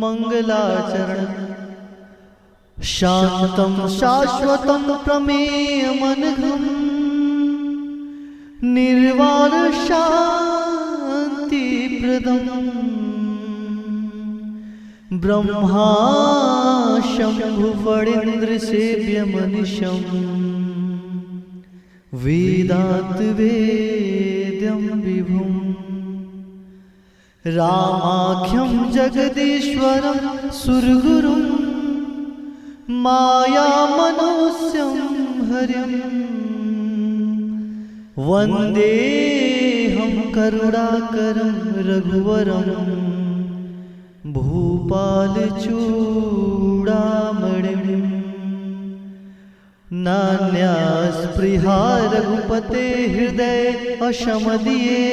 मंगलाचरण शांतं शाश्वतं प्रमेयमनघं निर्वाण शान्तिप्रदं ब्रह्मा शम्भुफणीन्द्रसेव्यमनिशं वेदांत वेद्यं विभुम् रामाख्यं जगदीश्वरं सुरगुरुं मायामनोस्यं हरिं वन्देऽहं करुणाकरं रघुवरं भूपालचूडामणिं नान्यास्पृहा रघुपते हृदय अशमदीये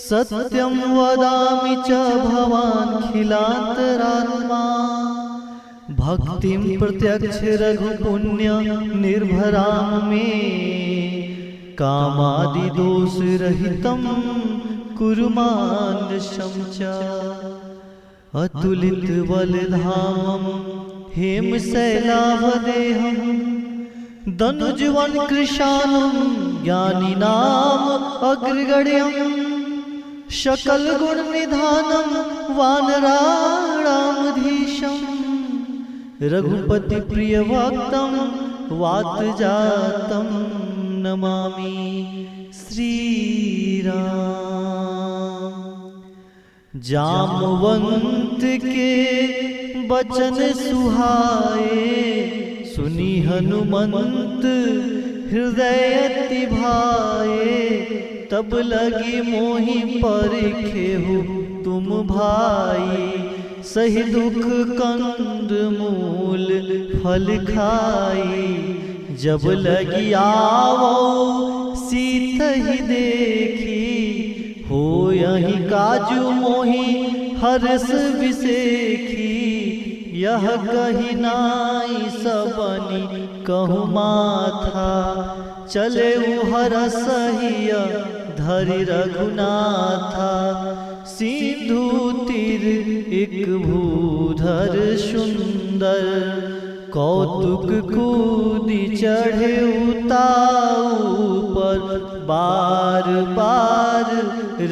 सत्यं वदामि च भवान्खिलान्तरात्मा भक्तिं प्रत्यक्ष रघुपुण्य निर्भरां मे कामादिदोषरहितं कुरु मानसं च अतुलितबलधामं हेमशैलाभदेहं दनुजवन कृशानं ज्ञानिनाम अग्रगण्यं शकल गुण निधानं वानराणामधीशं रघुपति प्रिय भक्तं वातजातं नमामि श्रीराम। जामवंत के बचन सुहाए सुनी हनुमंत हृदय अति भाए तब लगी मोहि परिखे हो तुम भाई सही दुख कंद मूल फल खाई जब लगी आवो सीत ही देखी हो यही काजू मोहि हरस विसेखी यह कही नाई सबनी कहु माथा चले हरसहिय धरि रघुनाथा सिंधु तीर एक भूधर सुंदर कौतुक कूदी चढ़े उताऊ पर बार बार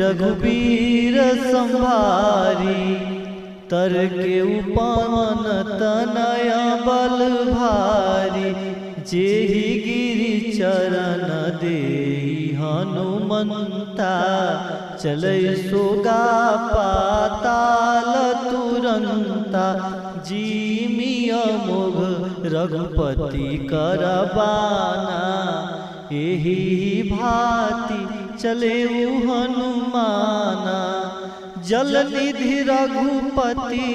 रघुबीर संभारी तर के उपवन तनया बल भारी जेहि गिरि चरण देहि हनुमंता चलै सोगा पाताल तुरंता जीमिय मोघ रघुपति करबाना एहि भांति चले हनुमाना जल निधि रघुपति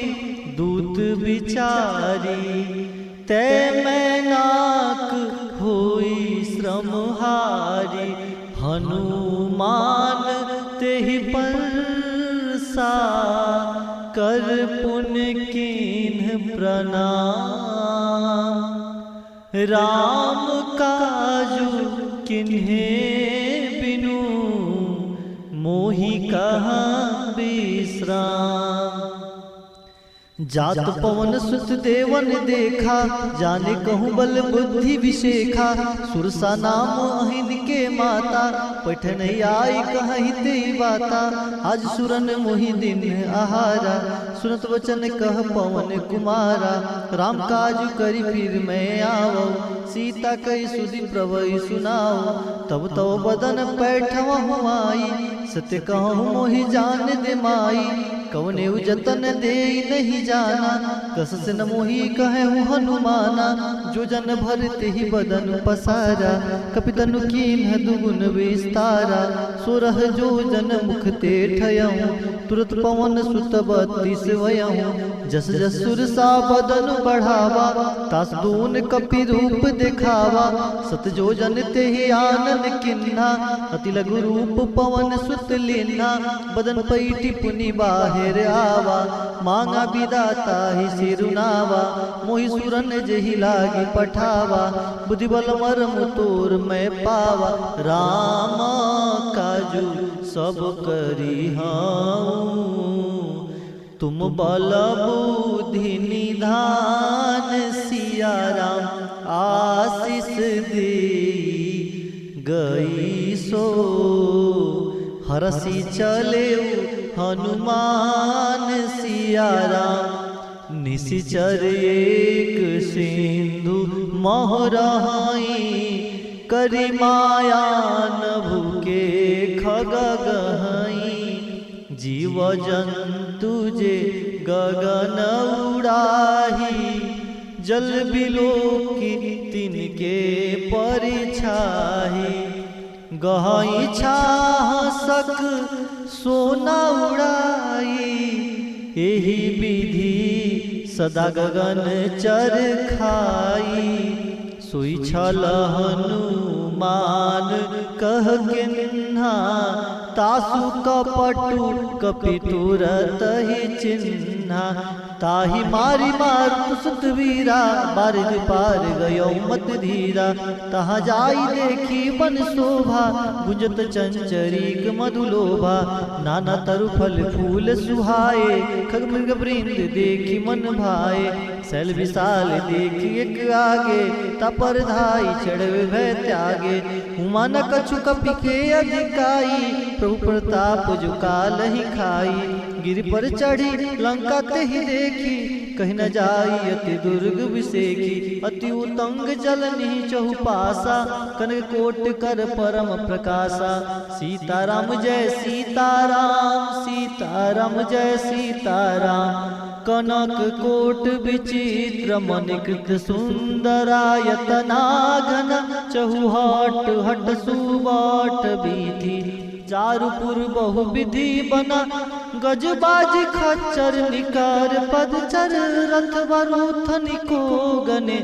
दूत विचारी तै मैनाक होई श्रमहारी हनुमान तेहि परसा कर पुण्य कीन्ह प्रणाम राम काजू किन्हे बिनु मोहि कहाँ विश्राम। जात पवन सुत देवन देखा जाने कहूँ बल बुद्धि विशेखा सुरसा नाम अहिन के माता पठन आई कहीं ते बाता आज सुरन मोहि दिन आहारा सुनत वचन कह पवन कुमारा राम काज करी फिर मैं आवो सीता कई सुधि प्रभई सुनाओ तब तो बदन पैठव हुआई सत्य कहूँ मोहि जान दे माई कवने जतन दे नहीं जाना कस से न मोहि कहे हनुमाना जो जन भरते ही बदन पसारा कपितनु कीन्ह दुगुन विस्तारा सुरह जो जन मुख ते ठयऊं तुरत पवन सुत 32 वयऊं जस जस सुरसा बदन बढ़ावा तास दून कपि रूप दिखावा सत जो जन ते ही आनंद किन्हा अति लघु रूप पवन सुत लीन्हा बदन पैठी पुनि बाहिर आवा मांगा विदाता ही सिरुनावा मोहि सुरन जही लागी पठावा बुद्धि बल मरम तोर मैं पावा राम काजू सब करी हाँ तुम बल बुद्धि निधान सिया राम आशीष दे गई सो। हरसी चले हनुमान सिया राम निशिचर एक सिंधु मोहराई। करी माया नभु के खग गहई जीव जंतु जे गगन उड़ाही। जल बिलो की तिनके परिछाही गहई छाह सक सोना उड़ाई। एही विधि सदा गगन चर खाई। सोई छल हनुमान कह किन्हा तासु कपटु कपितुर तहि चिन्हा। ताहि मारी मारु सुत वीरा बारिज पार गयो मत धीरा। तहाँ जाई देखी वन शोभा गुंजत चंचरीक मधुलोभा। नाना तरु फल फूल सुहाए खग मृग वृंद देखी मन भाए। शैल विशाल देखी एक आगे तपर धाई चढ़वे भय त्यागे। उमा न कछु कपि के अधिकाई प्रभु प्रताप जो काल ही खाई। गिर पर चढ़ी लंका ते ही देखी कहीं न जाई अति दुर्ग विसेखी। अति उतंग जल नहीं चहुपासा कनक कोट कर परम प्रकाशा। सीताराम जय सीताराम सीताराम जय सीताराम। कनक कोट विचित्र मणिकृत सुंदरायतना घन। चहुहट हट सुबाट बीथी चारुपुर बहु विधि बना। गजबाज खच्चर निकार पदचर रथ वरुथ निको गने।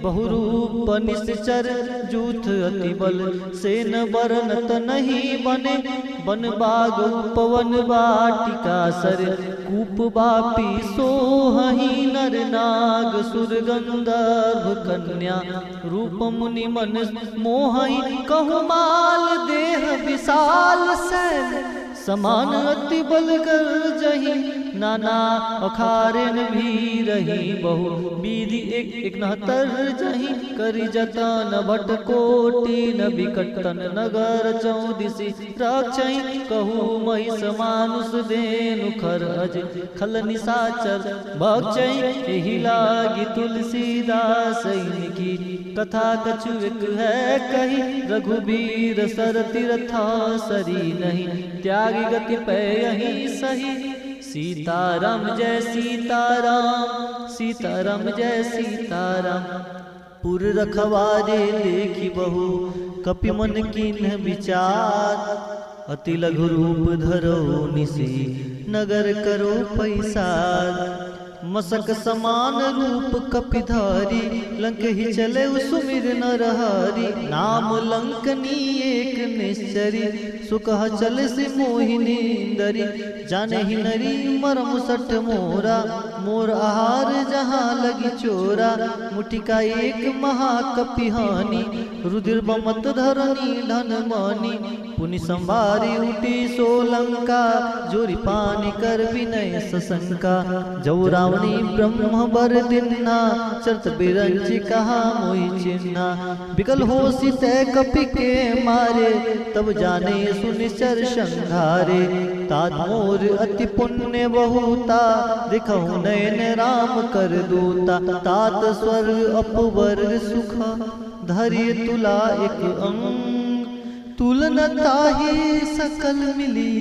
बहुरूप निश्चर जूथ अति बल सेन बरनत नहीं बने। बन बाग पवन वाटिका सर कूप बापी सोहहि नर नाग सुर गंधर्व कन्या। रूप मुनि मन मोहई कहु माल देह विशाल सैल। समान अति बल कर जही नाना अखारेन भी रही। बहु विधि एक नहतर जही करी जतन भट कोटि न बिकटन नगर चौदिसी रक्षई। कहू महिष मानुष देनु खरज खल निशाचर भक्षई। एहि लागी तुलसीदास की कथा कछु एक है कही। रघुबीर सर तीर्था सरी नहीं त्यागी गति पे यही सही। सीताराम जय सीताराम सीताराम जय सीताराम। पुर रखवारे देखी बहु कपि मन कीन्ह विचार। अति लघु रूप धरो निसी नगर करो पैसार। मसक समान रूप कपिधारी लंक ही चले सुमिर नरहरि। नाम लंकनी एक निश्चरी सुकह चल से मोहिनी दरी। जाने ही नरी मरम सठ मोरा मोर आहार जहाँ लगी चोरा। मुठिका एक महाकपिहानी रुधिर बमत धरनी धन मानी। पुनि संभारी उठी सोलंका जोरी पानी कर विनय सशंका। जौ रावणी ब्रह्म बर दिन्ना चरत बिरंज कहा मोहि चिन्ना। बिकल होसी तय कपि के मारे तब जाने सुनिश्चर संघारे। तात मोर अति पुण्य बहुता दिखहु नयन राम कर दूता। तात स्वर्ग अपवर्ग सुख धरि तुला एक अंग। तुलन ताहि सकल मिली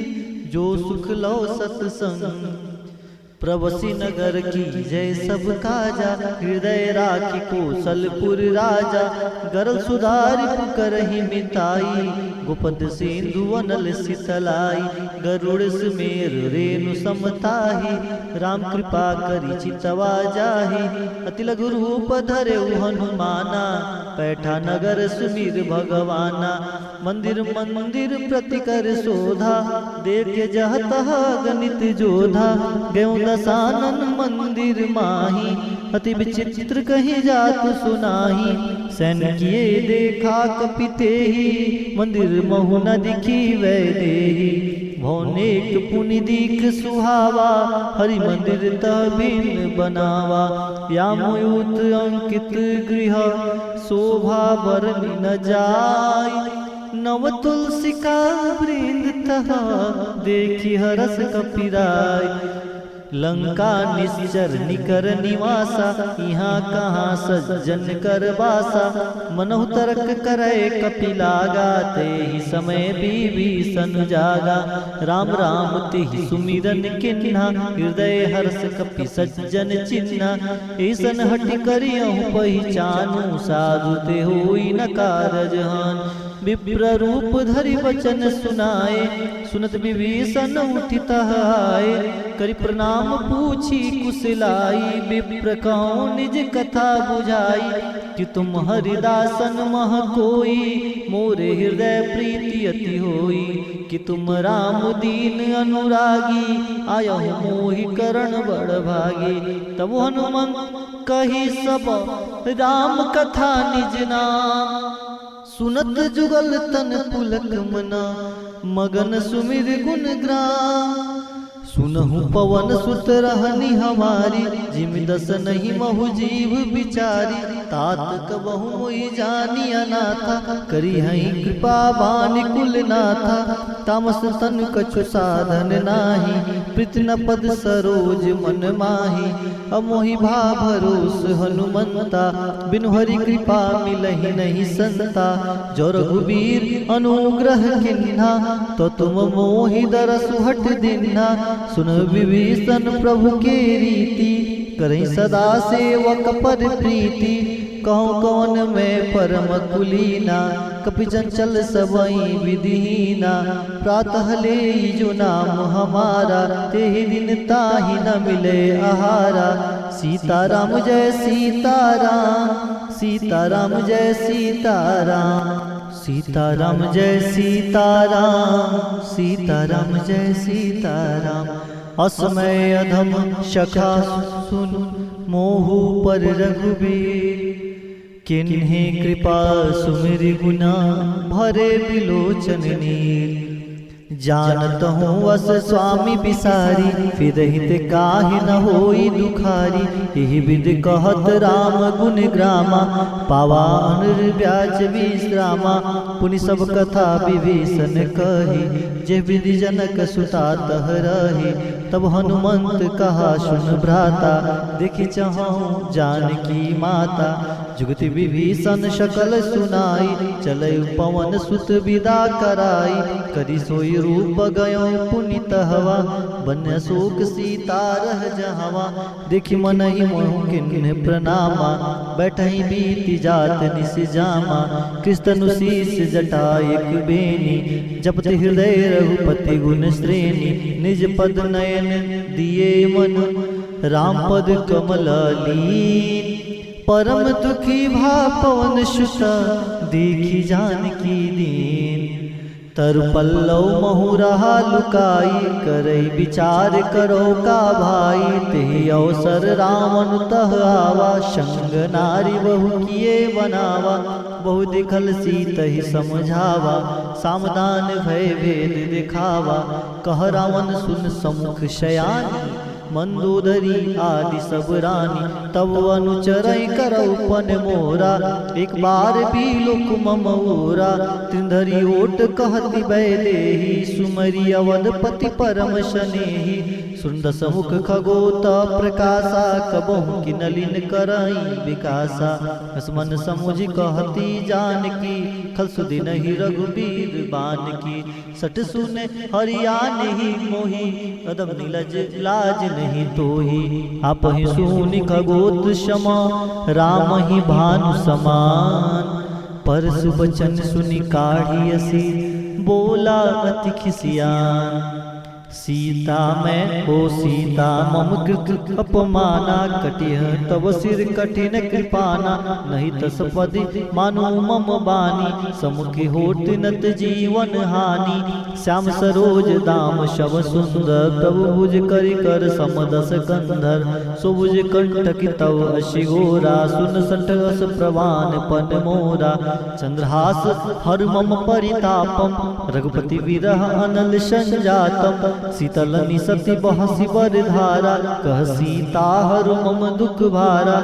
जो सुख लो सत्संग। प्रवसी नगर की जय सब काजा हृदय राखी कौशलपुर राजा। गरल सुधारि पुकरहि मिताई गोपद सिंधु अनल शीतलाई। गरुड़ सुमेर रेणु समताही राम कृपा करी चितवा जाही। अति लघु रूप धरे हनुमाना पैठा नगर सुमीर भगवाना। मंदिर मंदिर प्रति कर शोधा देखे जह तह गणित जोधा। गयो दसानन मंदिर माही अति विचित्र कहीं जात सुनाही। सैन किए देखा कपिते ही मंदिर महु न दिखी वै देही। भौनेक पुनि दीख सुहावा, हरि मंदिर तबिन बनावा। यामयूत अंकित गृह, शोभा बरनि न जाय। नव तुलसी का वृंद तह, देखी हरस कपिराय। लंका निश्चर निकर निवासा, यहाँ कहाँ सज्जन कर बासा। मनहु तर्क करे कपिलागा, ते ही समय विभीषण जागा। राम राम तिहि सुमिरन किन्हा, हृदय हर्ष कपि सज्जन चिन्हा। ऐसन हठि करियहु पहिचानु, साधु ते होई न कारजहान। विप्र रूप धरि वचन सुनाए, सुनत विभीषण उठित आए। करि प्रणाम पूछी कुशलाई, विप्र कहूँ निज कथा बुझाई। कि तुम हरिदासन मह कोई, मोरे हृदय प्रीति अति होई। कि तुम राम दीन अनुरागी, आयहु मोहि करण बड़ भागी। तब हनुमंत कही सब राम कथा निज नाम। सुनत जुगल तन पुलक मना, मगन सुमिर गुण ग्राम। सुनहु पवन सुत रहनी हमारी, जिम दस नहीं महु जीव बिचारी। तात कबहु मोहि जानी अनाथा, करी हई कृपा बानि कुल नाथा। तामस तन कछु साधन नाही, प्रीति न पद सरोज मन माही। अमोहि भा भरोस हनुमंता, बिनु हरि कृपा मिलहि नहीं संता। जो रघुबीर अनुग्रह किन्हा, तो तुम मोहि दरसु हट दिन्हा। सुन विभीषण प्रभु के रीति, करें सदा सेवक पर प्रीति। कहूँ कौन में परम कुलीना, कपि चंचल सबई विधिहीना। प्रातः ले जो नाम हमारा, तेहि दिन ताहि न मिले आहारा। सीताराम जय सीताराम, सीताराम जय सीताराम। सीताराम जय सीताराम, सीताराम जय सीताराम। असमय अधम शखा सुन, मोहु पर रघुबीर। किन्हे कृपा सुमिरि गुना, भरे बिलोचन नीर। जानत हूँ अस स्वामी बिसारी, फिर हित काहि न होई दुखारी। एहि विधि कहत राम गुण ग्रामा, पावा अनुर्व्याज विश्रामा। पुनि सब कथा विभीषण कही, जे विधि जनक सुता तह रही। तब हनुमंत कहा सुन भ्राता, देखि चहु जानकी माता। जुगति विभीषण सकल सुनाई, चलय पवन सुत विदा कराई। करि सोई रूप गयो पुनित हवा, बन्य शोक सीता रह जहवा। देखि मनहि मोह किन्ह प्रणामा, बैठहि बीति जात निस जामा। कृष्ण शीस जटा एक बेनी, जपत हृदय रघुपति गुण श्रेणी। निज पद नयन दिए मन, राम पद कमल लीन। परम दुखी भा पवन सुत, देखी जानकी दीन। तरु पल्लव महु रहा लुकाई, करई विचार करो का भाई। तेहि अवसर रावण तह आवा, संग नारी बहु किए बनावा। बहु दिखल सीतहि समझावा, सामदान भय भेद दिखावा। कह रावण सुन समुख शयानी, मंदोदरी आदि सब रानी। तब अनुचरई करौपन मोरा, एक बार भी लोक मम ओरा। त्रिधरी ओट कहति बैदेही, सुमरि अवधपति परम शनेही। सुंद समुख खगोत प्रकाशा, कबहु कि नलिन करई विकासा। असमन समुझ कहती जानकी, खल सुदिनहि रघुबीर बानकी। सठ सुने हरियाणहि मोहि, अदम नीलज लाज नहीं तोहि। आपहि सुनि खगोत क्षमा, राम ही भानु समान। परसु बचन सुनि काढ़ी असी, बोला अति खिसियान। सीता मैं ओ सीता मम कृत अपमाना, कटिह तव सिर कठिन कृपाना, नहीं तसपदि मानो मम बानी, समुखी होत नत जीवन हानि। श्याम सरोज दाम शव सुंदर, तब भुज करि कर समदस कंधर, सुभुज कंटक तव अशि गोरा, सुन सठ अस प्रवान पन मोरा। चंद्रहास हर मम परितापम, रघुपति विरह अनल संजातम, शीतल निसति बहसि बर धारा, कह सीता हरु मम दुख भारा।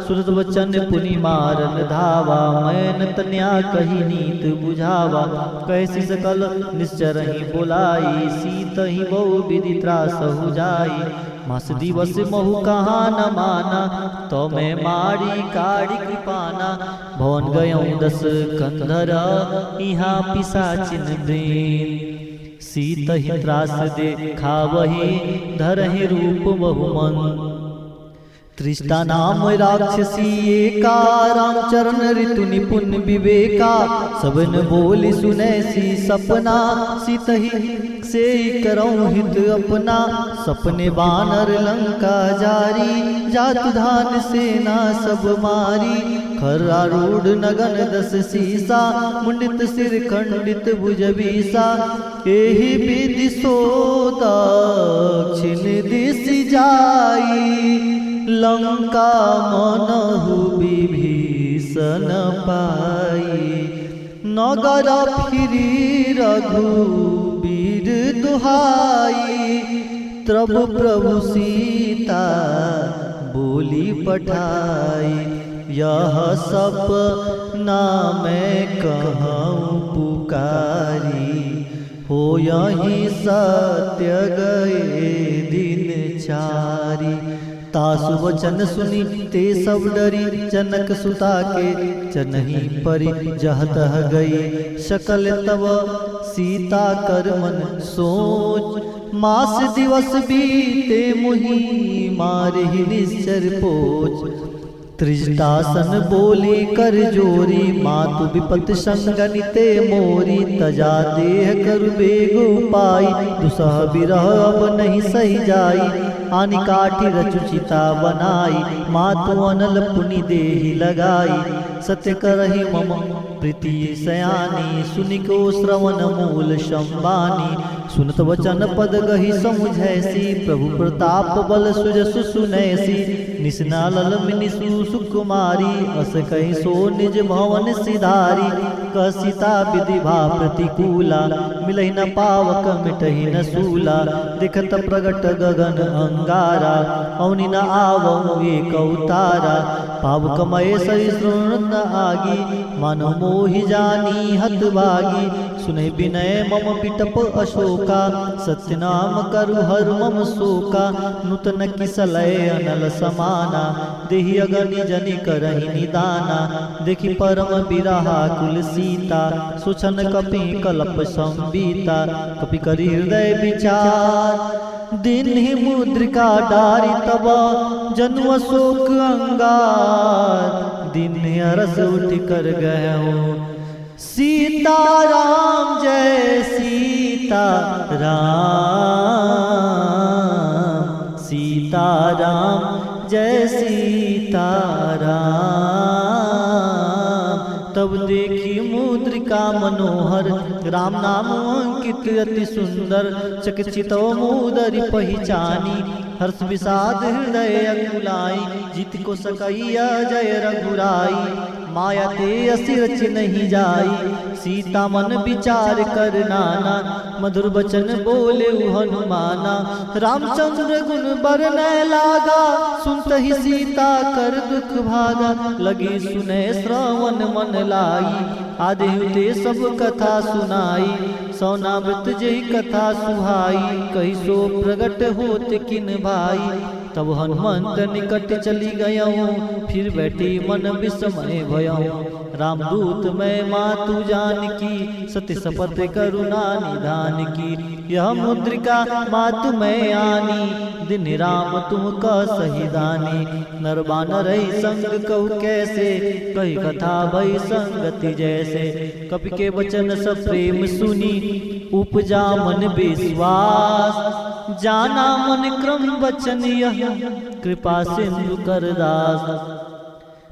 सुरत बचन पुनि मारन धावा, मैं तन्या कही नीत बुझावा। कैसी सकल निश्चरहि बोलाई, सीत ही बहु विधि त्रासहु जाई। मास दिवस महु कहाँ न माना, तो मैं मारी काढ़ी कृपाना। भवन गयऊँ 10 कंधर, यहाँ पिशाचिन ब्रेन, सीत ही त्रास देखावहि, धरहि रूप बहुमन। त्रिष्टा नाम राक्षसी एका, रामचरण ऋतु निपुण विवेका। सबन बोली सुनै सी सपना, सीत ही से करऊँ हित अपना। सपने बानर लंका जारी, जातु धान सेना सब मारी। खरारूढ़ नगन 10 सीसा, मुंडित सिर खंडित भुज बीसा। एहि विधि सो दक्षिण दिश जाई, लंका मनहु विभीषण पाई। नगर फिरी रघुबीर दुहाई, तब प्रभु सीता बोली पठाई। यह सपना मैं कहूँ पुकारी, हो यही सत्य गए दिन चारी। तासु वचन सुनी ते सब डरी, जनक सुता के चनहि परि जहतह गई। सकल तव सीता कर मन सोच, मास दिवस बीते मुहि मारहि निश्चर पोच। त्रिजटासन बोली कर जोरी, मातु विपत संगनिते मोरी। तजा देह करु बेग उपाई, दुसह विरह अब नहीं सही जाई। आनि काठी रचु चिता बनाई, मातु अनल पुनि देहि लगाई। सत्य करहि मम प्रीति सयानी, सुनिको श्रवण मूल संबानी। सुनत वचन पद गहि समुझैसी, प्रभु प्रताप बल सुजसु सुनैसी। निस्नालल मिनिसु सुकुमारी, अस कहि सो निज भवन सिधारी। कह सीता विधि भा प्रतिकूला, मिलहि न पावक मिटहि न सूला। दिखत प्रगट गगन अंगारा, अवनि न आवहु एक अवतारा। पावक मय सरिसृण न आगी, मानो मोहि जानी हतभागी। सुनहि विनय मम बिटप अशोका, सत्य नाम करु हर मम शोका। नूतन किसलय अनल समाना, देहि अगनि जनि करहि निदाना। देखि परम बिरहा कुल सीता, सुछन कपि कल्प संबीता। कपि करि हृदय विचार, दीन्हि मुद्रिका डारि तब। जनु अशोक अंगार, दीन्हि हरस उठि कर गयहु। सीता राम जय सीता राम, सीता राम जय सीता राम। तब देखी मुद्रिका मनोहर, राम नाम अंकित अति सुंदर। चकित मुदरि पहिचानी, हर्ष विषाद हृदय अकुलाई। जीत को सकैया जय रघुराई, माया ते असि रचि नहीं जाई। सीता मन विचार कर नाना, मधुर बचन बोले हनुमाना। रामचंद्र गुण बरनय लागा, सुनत ही सीता कर दुख भागा। लगी सुने श्रवण मन लाई, आदेहु ते सब कथा सुनाई। सौनावृत जही कथा सुहाई, कही सो प्रगट होत किन भाई। तब हनुमंत निकट चली गयऊँ, फिर बैठी मन विस्मय भयऊँ। रामदूत मैं मातु जानकी, सत्य शपथ करुणा निधान की। यह मुद्रिका मातु मैं आनी, दिन राम तुम का सही दानी। नर बानर संग कहु कैसे, कही कथा भई संगति जैसे। कपि के वचन सब प्रेम सुनी, उपजा मन विश्वास। जाना मन क्रम वचन यह कृपा सिंधु कर दास।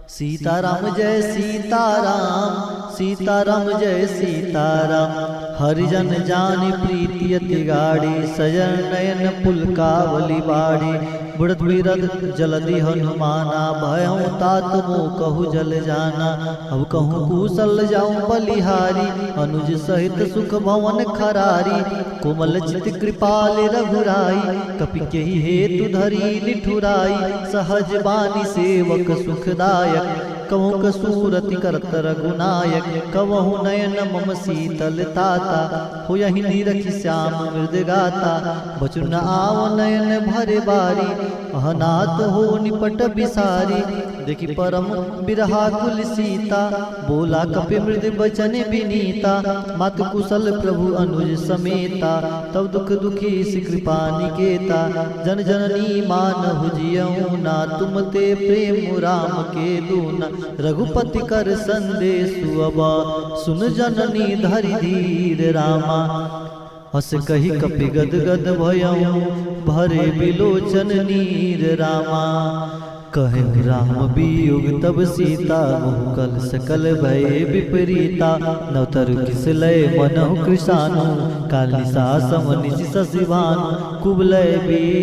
सीताराम जय सीताराम, सीताराम जय सीताराम। हरिजन जानि प्रीति अति गाढ़ी, सजन नयन पुलकावली बाड़ी। बुढ़त बीरद जलधि हनुमाना, भयहु तात मोह कहु जल जाना। अब कहूँ कुशल जाऊँ बलिहारी, अनुज सहित सुख भवन खरारी। कोमल चित कृपाल रघुराई, कपि केहि हेतु धरी निठुराई। सहज बानी सेवक सुखदायक, कहूँ कसूरति करत रघुनायक। कवहु नयन मम शीतल ताता, हो यही निरखि श्याम मृद गाता। बचु न आव नयन भरे बारी, अहनाथ हो निपट बिसारी। देखी परम बिरहा कुल सीता, बोला कपि मृद बचन विनीता। मातु कुशल प्रभु अनुज समेता, तब दुख दुखी सि कृपा निकेता। जन जननी मानहु जियऊ ना, तुम ते प्रेम राम के दूना। रघुपति कर संदेशु अब, सुन जननी धरि धीर रामा। हस कही कपि गद गद भयऊ, भरे बिलोचन नीर रामा। कहे राम वियोग तब सीता, मोह कल सकल भय विपरीता। नवतर किस लय मनहु कृशानु, कालिसा समनिज शशिभानु। कुबलय विपिन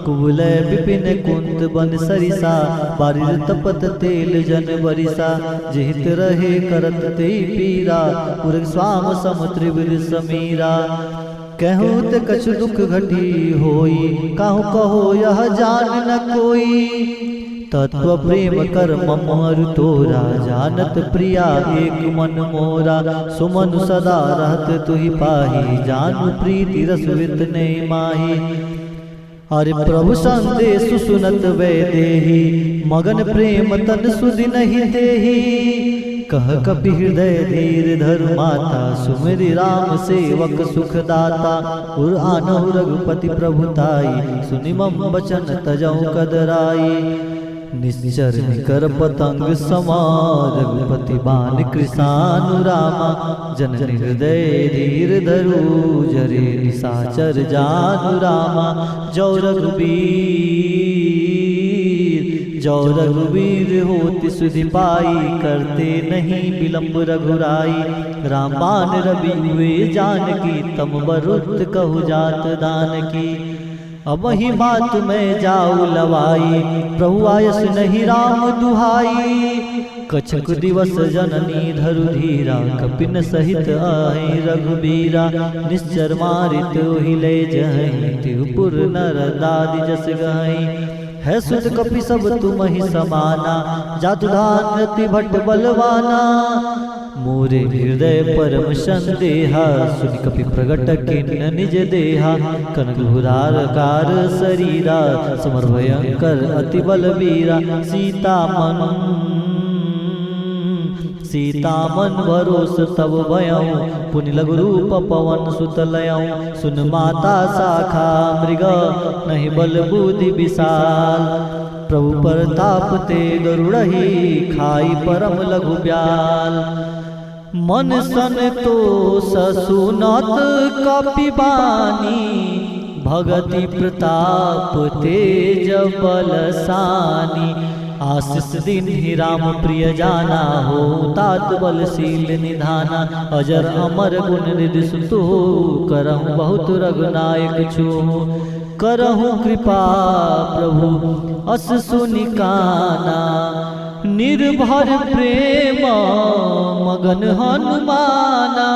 कुबलय विपिन कुंत बन सरिसा। बारिर तपत तेल जन बरिसा, जिहित रहे करत ते पीरा। उर्ग स्वाम सम त्रिविध समीरा। कहूँ ते कछु दुख घटी होई, कहूँ कहो यह जान न कोई। तत्व प्रेम कर ममरु तोरा, जानत प्रिया एक मन मोरा। सुमन सदा रहत तुहि पाही, जानू प्रीति रस वितने माही। अरे प्रभु संदेश सुनत वै देही, मगन प्रेम तन सुधि नहीं देही। कह कपि हृदय धीर धर माता, सुमिरि राम सेवक सुखदाता। उर आनहु रघुपति प्रभुताई, सुनि मम बचन तजहु कदराई। निश्चर निकर पतंग समा, रघुपति बान कृशानु रामा। जननी हृदय धीर धरु, जरे निशाचर जानु रामा। जौ रघुवीर होति सुधि पाई, करते नहीं विलंब रघुराई। रामबाण रवि हुए जानकी, तम बरुत कहु जात दान की। अब ही बात मैं जाऊ लवाई, प्रभु आयस नहीं राम दुहाई। कछक दिवस जननी धरु धीरा, कपिन सहित आए रघुबीरा। निश्चर मारित हिले जहीं, तिहुपुर नर दादि जस गहीं। है सुत कपि सब तुम ही समाना, जातुधान रति भट्ट बलवाना। मोरे हृदय परम संदेहा, सुनि कपि प्रगट किन्न निज देहा। कनक भुराकार शरीरा, समर भयंकर अति बलवीरा। सीतामन भरोस तब भयऊ, पुनि लघु रूप पवन सुत लयऊ। सुन माता शाखा मृग, नहीं बल बुद्धि विशाल। प्रभु प्रताप ते गरुड़हि, खाई परम लघु ब्याल। मन संतोष सुनत कपि बानी, भगति प्रताप तेज बलसानी। आशीष दिन ही राम प्रिय जाना, हो तात बलशील निधाना। अजर अमर गुण निधि सुतु, करहु बहुत रघुनायक छू। करहु कृपा प्रभु अस सुनि काना, निर्भर प्रेम मगन हनुमाना।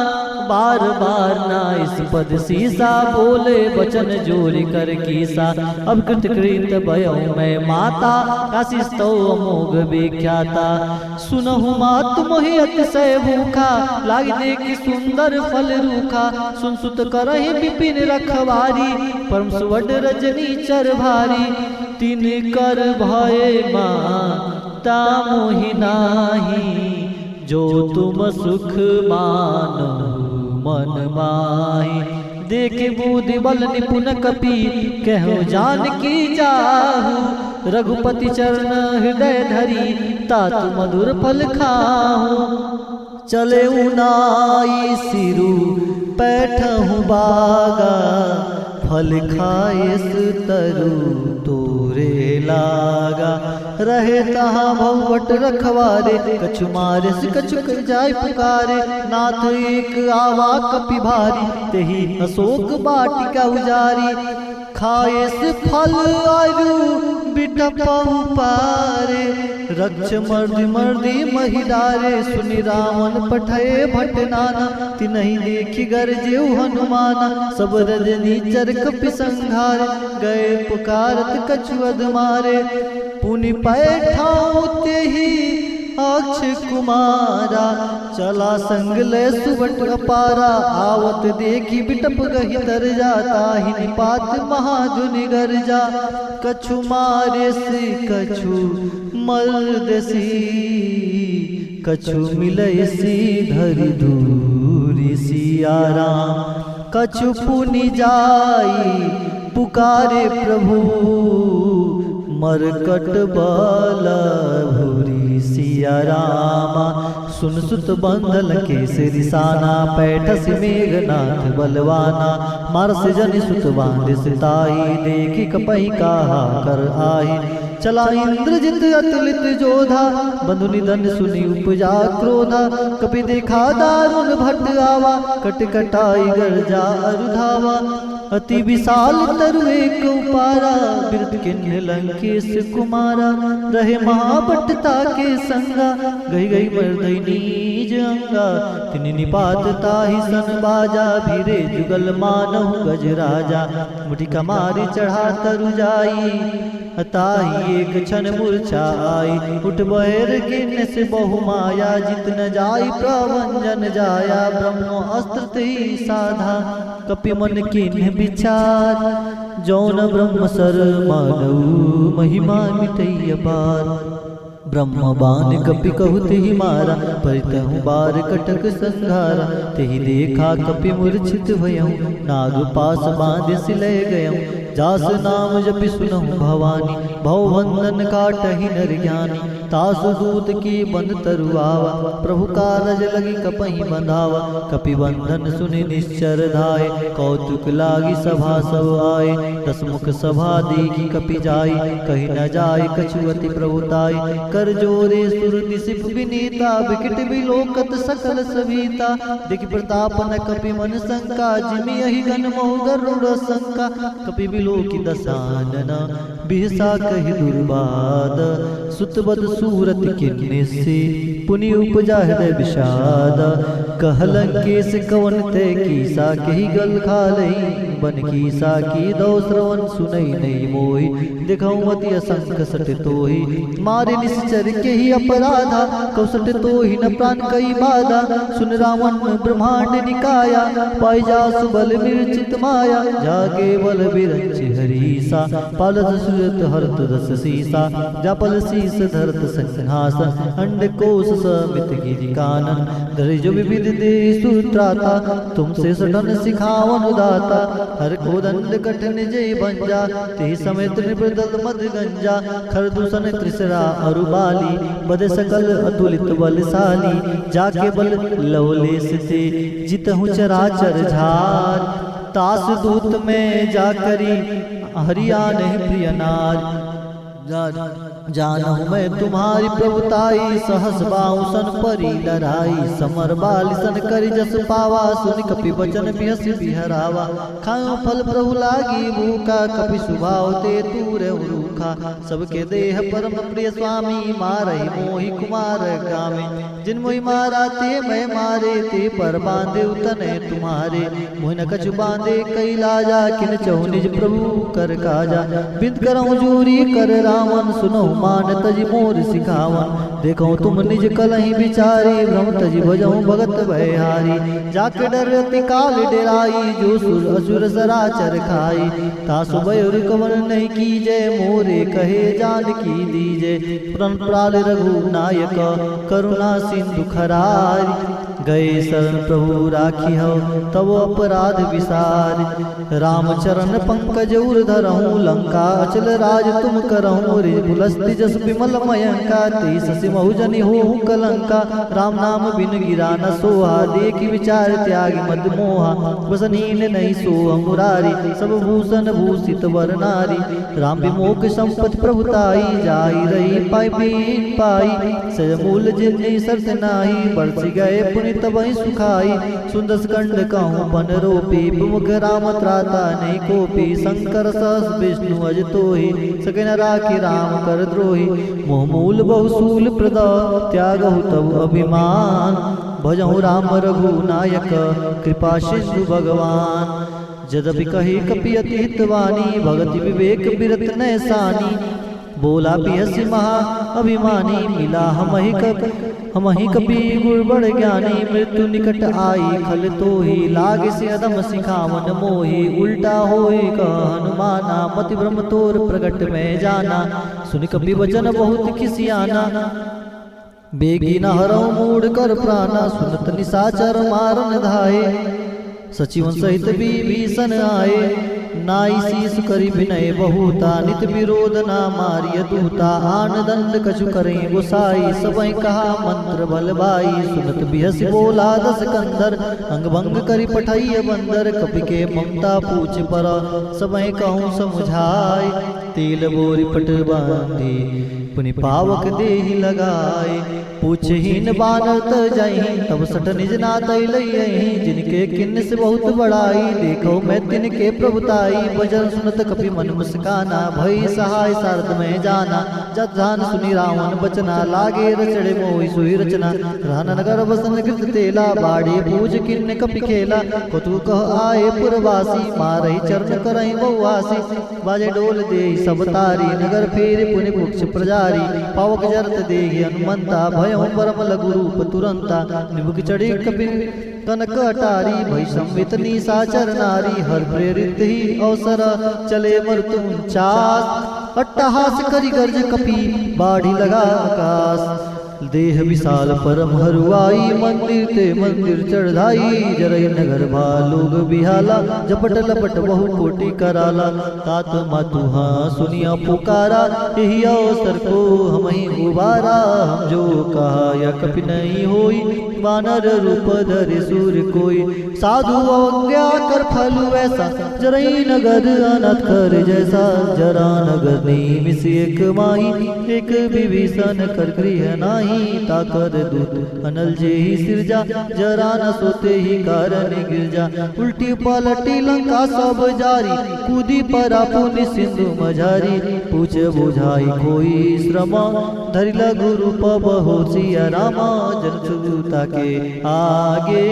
बार बार ना इस पद सीसा, बोले वचन जोरी कर कीसा। अब कृत भयऊ मैं माता, आशीष तो अमोघ विख्याता। सुनहु मात मोहि अतिशय भूखा, लाग देख सुंदर फल रूखा। सुन सुत करहि विपिन रखवारी, परम सुवड रजनी चर भारी। तीन कर भय माता मोहि नाही, जो तुम सुख मानो मन माही। देखे बुद्धि बल निपुण कपि, कहो जानकी जाहू। रघुपति चरण हृदय धरी, तात मधुर फल खाहू। चले उनाई सिरु पैठहु बागा, फल खाए तरु तोरे लागा। रहे तहाँ भवट रखवारे, कछु मारे से कछु कर जाय पुकारे। नाथ एक आवा कपि भारी, तेहि अशोक बाटिका उजारी। खाए से फल आयु बिटपहु पारे, रक्ष मर्दि मर्दि महिदारे। सुनि रावण पठये भट नाना, तिनहि देखि गरजेउ हनुमाना। सब रजनी चर कपि संघारे, गए पुकारत कछु अध मारे। पुनि पैठाऊ तेहि अक्ष कुमारा, चला संग ले सुबट अपारा। आवत देखी बिटप गहि तर जाता, ही निपात महाधुनि गर्जा। कछु मारे से कछु मर्दसी, कछु मिलय सी धरि दूरी सिया राम। कछु पुनि जाई पुकारे प्रभु, मरकट बल भूरी सिया रामा। सुन सुत बंधल केसरी साना, पैठस मेघनाथ बलवाना। मारस जनि सुत बांध सिताई, देखि कपहि काहा कर आई। चला इंद्रजित अतुलित जोधा, बंधु निधन सुनि उपजा क्रोधा। कपि देखा दारुण भट आवा, कट कटाई गर्जा अरुधावा। अति विशाल तरु एक उपारा, बिरध किन्ह लंकेश कुमारा। रहे महाबटता के संगा, गई गई मर्दई नीज अंगा। तिनि निपात ताहि सन बाजा, भीरे जुगल मानहु गज राजा। मुठिका मारी चढ़ा तरु जाई, ताहि एक क्षण मूर्छा आई। उठ बहेर किन्ह से बहु माया, जित न जाई प्रभंजन जाया। ब्रह्म अस्त्र तेहि साधा, कपि मन किन्ह विचार। जौन ब्रह्म सर मानऊ, महिमा मिटई अपार। ब्रह्म बाण कपि कहु तेहि मारा, परितहु बार कटक संघारा। तेहि देखा कपि मूर्छित भयउ, नाग पास बांध सिलय गयउ। जास नाम जपि सुनहु भवानी, भवबंधन काटहि नर ज्ञानी। तासु दूत की बंध तरुआवा, प्रभु कारज लगी कपहि बंधावा। कपि बंधन सुनि निश्चर धाय, कौतुक लागी सभा सब आए। दसमुख सभा देखी कपि जाई, कहि न जाय कछु अति प्रभुताई। कर जोरे सुर दिसिप विनीता, विकट विलोकत सकल सभीता। दिख प्रताप न कपि मन शंका, जिमि यही गण महु गरुड़ शंका। कपि विलोकी दसानना, बिहसा कहि दुर्बाद। सुतबद सूरत किन्ने से, पुनि उपजा हृदय विषाद। कहलंकेश कवन ते कीसा, कही गल खालई बन कीसा। की दो श्रवण सुनई नहीं मोहि, दिखऊ मति असंख सट तोहि। मारे निश्चर के ही अपराधा, कौसट तोहि न प्राण कई बाधा। सुन रावण ब्रह्मांड निकाया, पाई जासु बल विरचित माया। जागे बल विरंच हरीसा, पालत सुरत हरत रस सीसा। जापल शीस धरत संहासन, अंडकोश समित गिरि कानन। धरिजो विविध दे सूत्राता, तुमसे सटन सिखावन दाता। हर को दंड कठिन जय बंजा, ते समय त्रिप्रदल मद गंजा। खरदूषण त्रिसरा अरुबाली, बद सकल अतुलित बलशाली। जाके बल लवलेश ते, जितहु चराचर झार। तास दूत में जाकरी, हरिया नहीं प्रिय नार। जानहु मैं तुम्हारी प्रभुताई, सहस बाहु सन परी लड़ाई। समर बाल सन करी जस पावा, सुनि कपि वचन बिहस बिहरावा। खाऊं फल प्रभु लागी भूखा, कपि सुभाव ते तूरे रूखा। सबके देह परम प्रिय स्वामी, मारहि मोहि कुमार गामे। जिन मोहि मारा ते मैं मारे, ते पर बांधे उतने तुम्हारे। मोहि न कछु बांधे कई लाजा, किन चहु निज प्रभु कर काजा। बिंद करऊं जूरी कर रावण, सुनो मान तज मोर सिखावन। देखो तुम निज कलहि विचारी, भ्रम तज भजऊं भगत भयहारी। जाके डरति काल डेराई, जो सुर असुर सराचर खाई। तासु भयुर कवन नहीं कीजे, मोरे कहे जान की दीजे। प्रण प्राल रघु नायक, करुणा सिंधु खरारी। गए शरण प्रभु राखी हो तब अपराध विसार। रामचरण पंकज उर धरहूँ लंका अचल राज तुम करहूँ। रिपुलस्ति जस विमल मयंका तेईस सिमहु जनि होहु कलंका। राम नाम बिन गिरा न सोहा देखि विचार त्यागी मद मोहा। वसनीन नहीं सोह मुरारी सब भूषण भूषित वर नारी। राम विमोक संपत्ति प्रभुताई जाई रही पाई बीन पाई। सज मूल जिन्नी सरत नाही बरस गए पुनित वही सुखाई। सुंदर कंड कहूँ बन रोपी प्रमुख राम त्राता नहीं कोपी। शंकर सहस विष्णु अज तोहि सके न राखी राम कर द्रोही। मोह मूल बहुसूल प्रद त्यागहु तब अभिमान। भजहु राम रघुनायक कृपा सिंधु भगवान। जदपि कही कपि अति हितवानी भगति विवेक बिरत नैसानी। बोला पियसि महा अभिमानी मिला हमहि कपि गुर बड़ ज्ञानी। मृत्यु निकट आई खल तोहि लागे से अदम सिखावन मोहि। उल्टा होई कह हनुमाना मति भ्रम तोर प्रगट में जाना। सुनि कपि वचन बहुत खिसियाना बेगी न हरऊ मूड कर प्राणा। सुनत निशाचर मारन धाये सचिवन सहित विभीषण आए। नाई शीस करी विनय बहुता नित विरोध ना मारिय दूता। आन दंड कछु करें गोसाई सबई कहा मंत्र बलबाई। सुनत बिहस बोला दस कंदर अंग भंग करी पठैय बंदर। कपि के ममता पूछ पर सबई कहूँ समुझाए। तेल बोरी पट बांधी पुनि पावक देहि लगाए। पूछहीन बानर त जाहि तब सट निज नात लई। जिनके किन्न से बहुत बड़ाई देखो मैं तिनके प्रभुताई। भजन सुनत कपि मन मुस्काना भई सहाय सारद में जाना। जब जान सुनी रावण बचना लागे रचड़े मोहि सोई रचना। रान नगर बसन कृत तेला बाड़े पूज किन्न कपि खेला। कतु कह आए पुरवासी मारहि चरण करहि बहुआसी। बाजे डोल देहि सब तारी नगर फेर पुनि पुक्ष प्रजारी। पावक जरत देहि हनुमंता भयउ परम लघु रूप तुरंता। निबुक चढ़ी कपि कनक अटारी भई संवित निशाचर नारी। हर प्रेरित ही अवसर चले मृत्यु 49। अट्टहास करि गर्ज कपि बाढ़ी लगा आकाश। देह विशाल परम हरुआई मंदिर ते मंदिर चढ़ाई। जरई नगर भालोग बिहाला झपट लपट बहु कोटि कराला। तात मातु हाँ सुनिया पुकारा यही अवसर को हमहि उबारा। हम जो कहा या कपि नहीं होई वानर रूप धरे सूर कोई। साधु अवज्ञा कर फलु ऐसा जरई नगर अनाथ कर जैसा। जरा नगर नीमिस एक माही एक विभीषण कर गृह नाही। ताकर दूत अनल जे ही सिरजा जरा न सोते ही कारण गिरजा। उल्टी पलटी लंका सब जारी कूदी परा पुनि सिंधु मझारी। पूछ बुझाई कोई श्रमा धरि लघु रूप बहु सिया रामा। जन सुता के आगे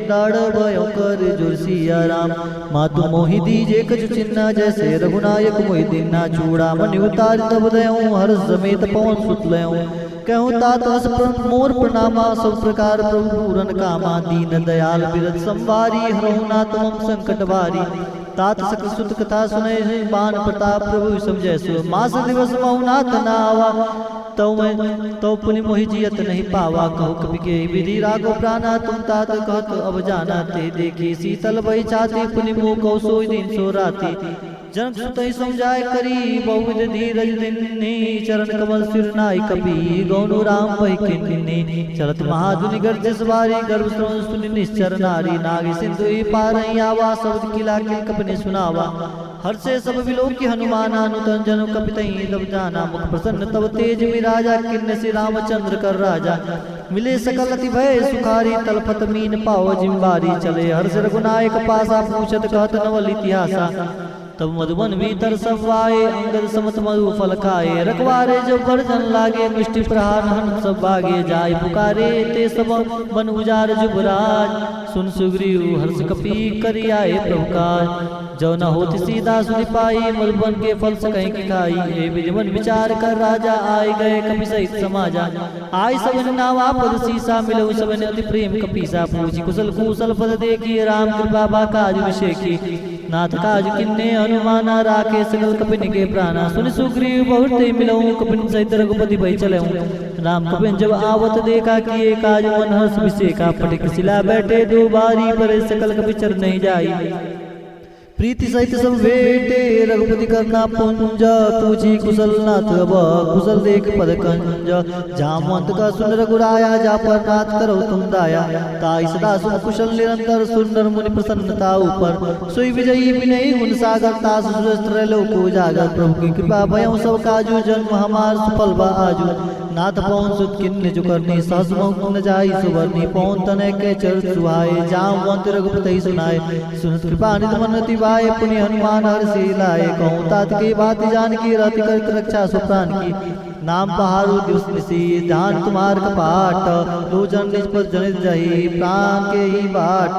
डाड़ भयो कर जोर सिया राम। मातु मोहि दीजे कछु चिन्ना जैसे रघुनायक मोहि दीना। चूड़ा मनि उतार तब दयऊँ हर समेत पवन सुत लयऊँ। कहूँ तात हस मोर प्रणामा सब प्रकार प्रभु पूरन कामा। दीन दयाल बिरत संवारी हरहु नाथ मम संकट बारी। तात सकल सुत कथा सुने बान प्रताप प्रभु समझै सो। मास दिवस महु नाथ न आवा तो पुनि मोहि जियत नहीं पावा। कहो कपि के विधि रागो प्राणा तुम तात कहत अब जाना। ते देखी शीतल बही छाती पुनि मोह कहो सोई दिन सो राती। जनक सुतहि समझाय करी बहुविध धीरज दिन्नी। चरण कमल सिर नाई कपि गौनु राम वही किन्नी। चलत महाधुनि गर्जस बारी गर्भ श्रवण सुनि निश्चर नारी। नागी सिंधु ही पारहि आवा शब्द किला किल कपि सुनावा। हर से सब विलोक की हनुमाना नूतन जनु कपितहि तब जाना। मुख प्रसन्न तब तेज विराजा किन्न से रामचंद्र कर राजा। मिले सकल अति भय सुखारी तलपत मीन पाव जिम्बारी। चले हर्ष रघुनायक पासा पूछत कहत नवल इतिहासा। तब मधुबन भीतर सब आए अंगद समत मधु फल खाए। रखवारे जब वर्जन लागे मिष्टि प्रहार हन सब बागे। जाय पुकारे ते सब बन उजार जुबराज। सुन सुग्रीव हर्ष कपि करि आए प्रभु काज। जो न होत सीधा सुनि पाई मधुबन के फल सकहीं की खाई। हे विजमन विचार कर राजा आए गए कपि सहित समाजा। आय सबन नावा पद सीसा मिलऊ सबन अति प्रेम कपीसा। पूछी कुशल कुशल पद देखी राम कृपा बा काज विषेकी। नाथ काज किन्ने हनुमाना राखे सकल कपिन के प्राणा। सुनि सुग्रीव बहुत मिलऊँ कपिन सहित रघुपति भई चलऊँ। राम कपिन जब आवत देखा कि एक आज मन हर्ष विषेका पटिक शिला बैठे दो बारी पर सकल कपि चर नहीं जाई प्रीति सहित सब बेटे रघुपति करना पुंज पूछी कुशल नाथ अब कुशल देख पद कंज जामवंत का सुन रघुराया जा पर नाथ करो तुम दाया ताई सदा सुन कुशल निरंतर सुंदर मुनि प्रसन्नता ऊपर सोई विजयी विनयी उन सागर तास सुरस्त्र लोको जागर प्रभु की कृपा भयं सब काजू जन्म हमार सुफल बा आजू नाथ पवन सुत किन्ने जो करनी सहस मुख न जाई सुवर्णी पवन तनय के चर सुहाए जामवंत रघुपति सुनाए सुनत कृपा निध मनति वाए पुण्य हनुमान हर्षि लाए कहूँ तात की बात जान की रति कर रक्षा सुप्राण की नाम पहाड़ो दिवस निशी ध्यान तुम्हार कपाट लोचन निज पर जनित जही प्राण के ही बाट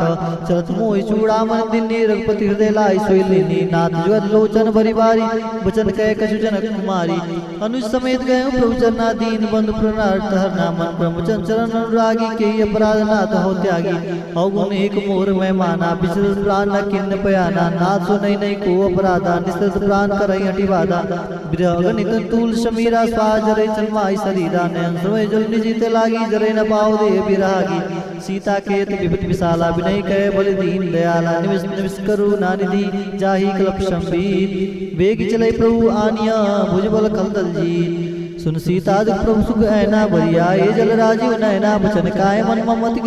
चरत मोहि चूड़ामन दिन्नी रघुपति हृदय लाई सोई लेनी नाथ जुगत लोचन भरी बारी वचन कह कछु जनक कुमारी अनुज समेत गए प्रभु चरना दीन बंधु प्रणर्थ हर नामन ब्रह्मचन चरण अनुरागी के अपराध नाथ हो त्यागी अवगुण एक मोर में माना बिचर प्राण न किन्न पयाना नाथ सो नहीं को अपराधा निस्तृत प्राण करई हटि बाधा विरह नित तूल शमीरा जरे चलमाई शरीरा नयन समय जल निजीते लागी जरे न पाओ दे बिरागी सीता केत विपत विशाला विनय कह बलि दीन दयाला निविष निविष करू नानिधि जाहि कलप संबीत वेग चले प्रभु आनिया भुजबल कलदल जीत सुन सीता प्रभु सुख ऐना बरिया ये जल राजीव नैना बचन काय मन ममति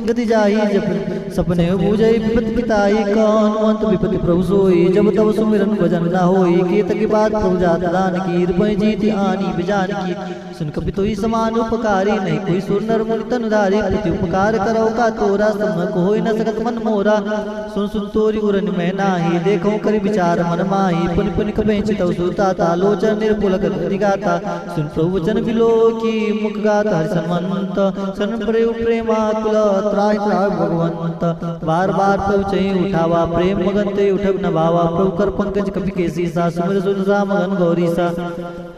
गति जाही जब सपने बूझई विपत पिताई कौन अंत विपति प्रभु सोई जब तब सुमिरन भजन न होई केत की बात प्रभु जात दान की रुपय जीति आनी बिजान की सुन कपि तोई समान उपकारी नहीं कोई सुर नर मुनि तनुधारी प्रति उपकार करो का तोरा सम को होई न सकत मन मोरा सुन सुन तोरी उरन में नाही देखो करि विचार मन माही पुनि पुनि कबे चितौ सुता ता लोचन निर्पुल कर गाता सुन प्रभु वचन बिलो की मुख गाता हरि सन्मंत सन प्रेम प्रेमाकुल त्राहि त्राहि भगवंत बार बार प्रभु चहि उठावा प्रेम मगन ते उठब न भावा प्रभु कर पंकज कपि के सीसा सुमिर सुन राम घन गौरी सा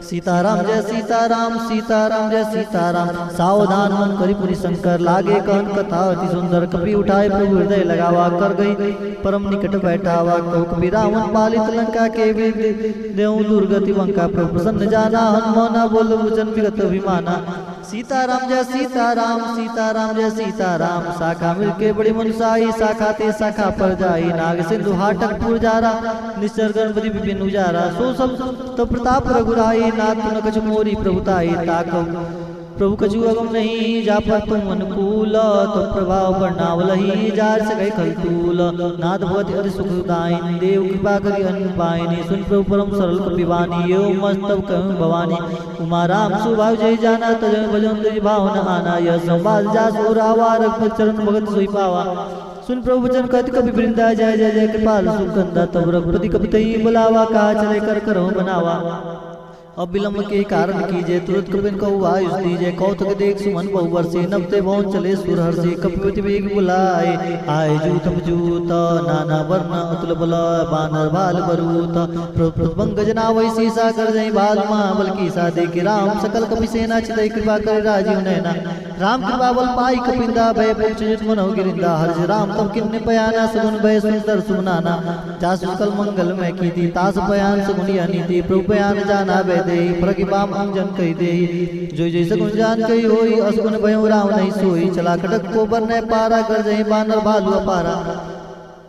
सीताराम जय सीताराम सीताराम जय सीताराम सावधान मन करि पुनि शंकर लागे कहन कथा अति सुंदर कपि उठाए प्रभु हृदय लगावा कर गई परम निकट बैठावा कहो कपि रावण पालित लंका के देव दुर्गति वंका प्रभु प्रसन्न जाना हनुमाना बोल वचन विगत अभिमाना सीताराम जय सीताराम सीताराम जय सीताराम शाखा मिलके बड़ी मनुसाई शाखा ते शाखा पर जाई नाग सिंधु हाटक पुर जारा निश्चर गणपति विपिन उजारा सो सब तो प्रताप रघुराई नाथ न कछु मोरी प्रभुताई ताकौ प्रभु कछु अगम नहीं जा पर तुम अनुकूल तो प्रभाव वर्णावलही जार सकै खलतूल नाथ भगवती अति सुखदायिन देव कृपा करि अन्न पाइनी सुन प्रभु परम सरल कपिवानी यो मस्तव कहूँ भवानी उमा राम सुभाव जय जाना तजन भजन तुझ भावना आना यह संवाद जा सुरावा रघुपति चरण भगत सोई पावा सुन प्रभु वचन कहत कपि वृंदा जय जय जय कृपाल सुकंदा तब रघुपति कपि तई बुलावा कहा चले कर करो बनावा अब विलम्ब के कारण कीजिए तुरंत कपिन को आयुष दीजिए कौतुक देख सुमन बहुवर से नबते भवन चले सुरहर से कपिवति वेग बुलाए आए जूतम जूत नाना वर्ण अतुल बल बानर बाल बरूत प्रभंग जना वही सीसा कर जय बाल महाबल की सा देख राम सकल कपि सेना चितई कृपा कर राजीव नैना राम कृपा बल पाई कपिंदा भय पुछ मनों गिरिंदा हर्ष राम तब किन्ने पयाना सगुन भय सुंदर सुमनाना जास सकल मंगल में की थी तास पयान सगुनिया नीति प्रभु पयान जाना दे प्रगिबाम अंजन कही दे जो जैसे गुण जान कही होई असगुन भयो राम नहीं सोई चला कटक को बरने पारा कर जही बानर भालू अपारा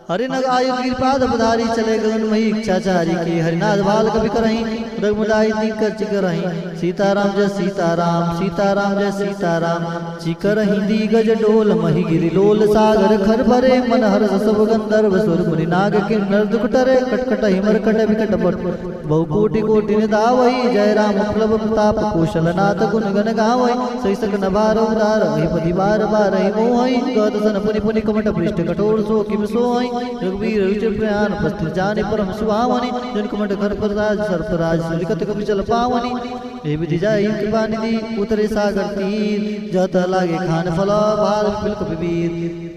हरिनग आयु गिरपाद बधारी चले गगन मही इच्छाचारी की हरिनाथ भाल कभी करही रघुमदाई दिक्कर चिकरही सीताराम जय सीताराम सीताराम जय सीताराम चिकरही दिगज डोल मही गिरि लोल सागर खर भरे मन हर सब गंधर्व सुर मुनि नाग किन्नर दुख टरे कटकट हिमर कट विकट पट बहु कोटि कोटि निधावही जय राम प्लब प्रताप कौशल नाथ गुण गण गावही सही सक नभार उदार पति बार बार मोहि गत सन पुनि पुनि कमट पृष्ठ कठोर सो किम सोहि रघुवीर रुचिर प्रयाण उपस्थित जाने परम सुहावनी जन कमट घर पर राज सर्पराज सुलिकत कपि चल पावनी हे विधि जाई कृपा निधि उतरे सागर तीर जत लागे खान फल भाल विपिल कपि वीर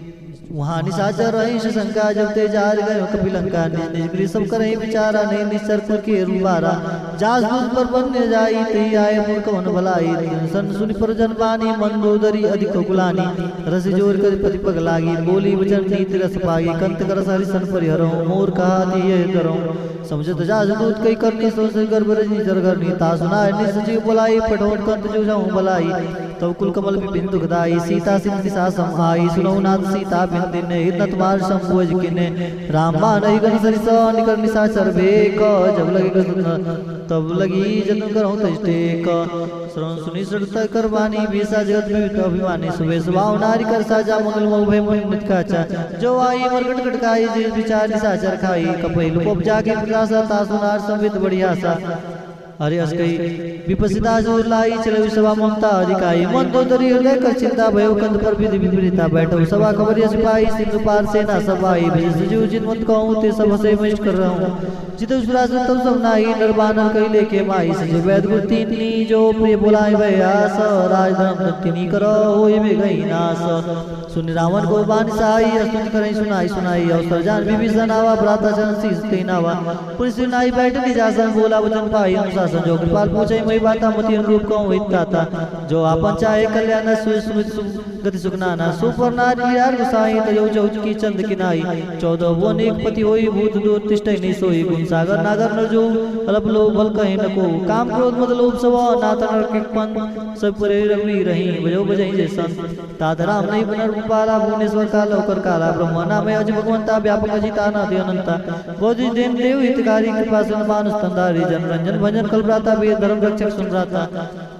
वहाँ निशाचर रही शंका जब ते जार गए कपि लंका निज निज गृह सब करही विचारा नहीं निश्चर कुल के रूबारा जास दूध पर बन जाई तई आए मूर्ख मन भलाई सन सुनि पर जनवानी मन बोदरी अधिक कुलानी रस जोर कर पति पग लागी बोली वचन नीति रस पागी कंत कर हरि सन परिहरौ मोर कहा दिए करौ समझत जास दूध कई करनी सो से गर्भ रजनी जर करनी ता सुनाए निस जीव बुलाई पठोट कंत जो जाऊं भलाई तब कुल कमल विपिन दुखदाई सीता सिंह दिशा सम आई सुनौ नाथ सीता बिन दिन हिरनत मार संभोज किने राम मान गण सरिस निकर निशाचर भेक जब लगे तब लगी जतन करौ तजटेक श्रवण सुनि श्रद्धा करवानी बेसा जगत में अभिमानी सुबह स्वभाव नारी कर साजा मंगल मोह भय मन नित काचा जो आई मरकट कटकाई जे विचार निशाचर खाई कपई लोप जाके प्रकाशा ता सुनार संवित बढ़िया सा अरे अस्कई विपसिता जोर लाई चले सभा ममता अधिकाई मन तो दरी हृदय कर चिंता भयो कंद पर विधि विपरीता बैठो सभा खबर सिपाही सिंधु पार सेना सभाई भेजू जिन मत कहूं ते सब से मिष्ट कर रहा हूं जित सुरासन तब सब नाई नरबानर कही लेके माई सजे वैद गुण तीनी जो प्रिय बुलाए भयास राज धर्म तिनी करो होय में गई नास सुन रावण को बान साई अस्तुति करई सुनाई सुनाई अवसर जान विभीषण आवा भ्राता जन शीस ते नावा पुलिस नाई बैठ निजासन बोला वचन पाई अनुशासन जो कृपाल पूछे मई बाता मति अनुरूप कहूं हित गाता जो आपन चाहे कल्याण सुमित गति सुखनाना सुपर नारी यार गुसाई तयो चौच की चंद किनाई 14 वो नेक पति होई भूत दूत तिष्ठै नहीं सोई गुण सागर नागर न जो अलप लोभ बल कहे न को काम क्रोध मद लोभ सब नाथ नर के पन सब परे रवि रही बजो बजई जे संत तात राम नहीं बनर गोपाला भुवनेश्वर काल होकर काला ब्रह्म नाम अज भगवंता व्यापक अजिता न अनंता बोधि देन देव हितकारी कृपा सुन मानुष तंदारी जन रंजन भजन कल भ्राता वेद धर्म रक्षक सुन भ्राता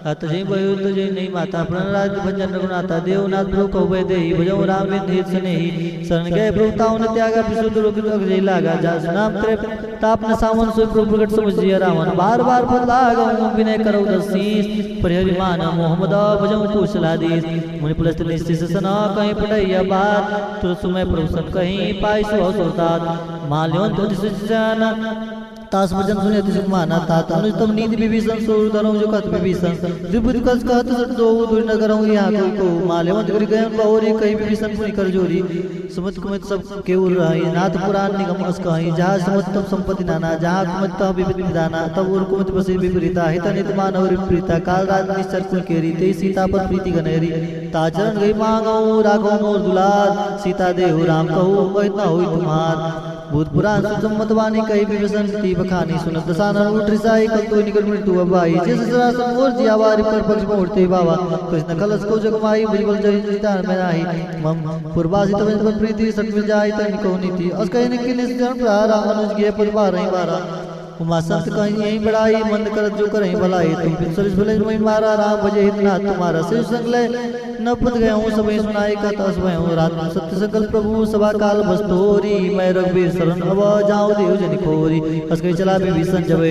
अतजय भयो तुझे नहीं माता प्रणराज भजन रघुनाथा देवनाथ प्रभु कहो देहि भजो राम बिन हित स्नेहि शरण गए प्रभुताओं ने त्यागा विशुद्ध रोग अगजय लागा जास नाम त्रे ताप न सावन सोई प्रभु प्रकट समझिया रावण बार बार फल लागौ विनय करो दसीस परिहरि मान मोहम्मद भजो कुशलादीस मुनि पुलस्त निश्चित सना कहीं पढ़ैया बात तुरत सुमय प्रभु सन कहीं पाई सो सुरतात माल्यों तो दिसजाना तास भजन सुने तिस माना तात अनुज तम नीति विभीषण सोर धरौ जो कत विभीषण द्विपद कस कहत सट दो दुर न करौ यहाँ कोई को माल्यवंत गिर गयन बहुरी कई विभीषण पुनि कर जोरी सुमत कुमत सब केउर रही नाथ पुराण निगम अस कहीं जहाँ सुमत तम संपत्ति नाना जहाँ कुमत तह विपरीत दाना तब उर कुमत बसे विपरीता हित नित मानव विपरीता काल रात निश्चर कुल केरी ते सीता पर प्रीति गनेरी ताचरण गई मांगौ राघव मोर दुलार सीता देहु राम कहू कहत न होई तुम्हार भूत पुराण सम्मत वाणी कही विभीषण ती बखानी सुनत दसानन उठ रिसाई कल तो निकट मृत्यु अबाई जिस सरासन मोर जियावारी पर पक्ष मोड़ते बाबा कृष्ण कलश को जगमाई भुजबल जय जितान में नाही मम पूर्वासी तब पर प्रीति सट मिल जाई तन को नीति अस कहि निकि निश्चरण प्रारा अनुज गे पद बारही बारा उमा संत कहीं यही बड़ाई मंद करत जो करहीं भलाई तुम फिर सरिस भले मई मारा राम भजे हितनाथ तुम्हारा सिर संग ले न पद गए हूँ सब सुनाई का तस भय हूँ रात सत्य सकल प्रभु सभा काल बस्तोरी मैं रघुवीर शरण अब जाऊँ देव जन खोरी अस कहीं चला विभीषण जब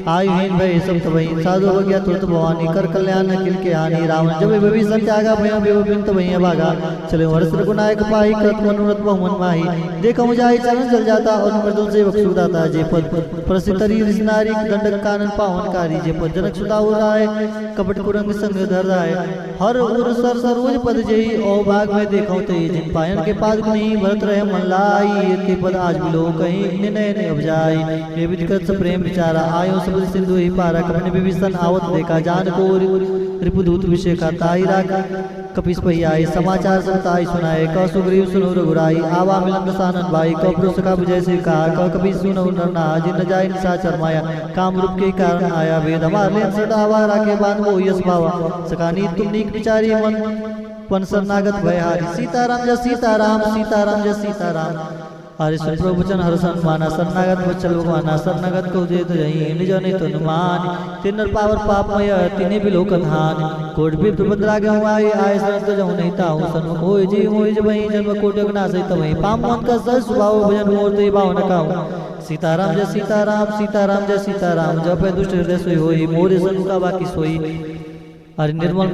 आई हीन भय सब तबई साधु हो गया तुरत भवानी कर कल्याण किल के हानि रावण जब विभीषण त्यागा भय बेबिन तबई भागा चले वर्ष रघुनायक पाई कृत मनोरथ बहुमन माही देखो मुझाई चरण चल जाता और मृदुल से बख्शुदाता जे पद प्रसिद्धरी नारी दंडक कानन पावनकारी जे पद जनक सुता राय कपट कुरंग संग धर राय हर उर सर सरोज पद जई ओ भाग में देखो ते जिन पायन के पाद नहीं भरत रहे मन लाई के पद आज बिलो कहीं निर्णय ने उपजाई ये विधिकत प्रेम विचारा आयो सब सिंधु ही पारा कपन विभीषण आवत देखा जान को रिपुदूत विषय का ताई राख कपिस आई समाचार संताई सुनाए क सुग्रीव सुनो रघुराई आवा मिलन दसानन भाई क पुरुषका विजय से कहा क कपि सुनो नरना जिन जाय निशाचर माया काम रूप के कारण आया वेद हमार लेन सदावा राखे बांध वो यश भावा सकानी तुम नीक विचारी मन पन शरणागत भयहारी सीताराम जय सीताराम सीताराम जय सीताराम हरि सुन प्रभु वचन हरसन माना शरणागत बचल भगवाना शरणागत को दे तो यही निज नहीं तो नुमान तिन्नर पावर पापमय तिने भी लोकत हान कोट भी प्रबंधरा के हूँ आए शरण तो जाऊँ नहीं ताऊँ सन्मुख होय जी मोय वही जन्म कोटक ना सही तवही पाम मन का सर स्वभाव भजन मोरते भाव न काऊँ सीताराम जय सीताराम सीताराम जय सीताराम जब दुष्ट हृदय सोई होई मोरे सन्मुखा बाकी सोई अरे निर्मल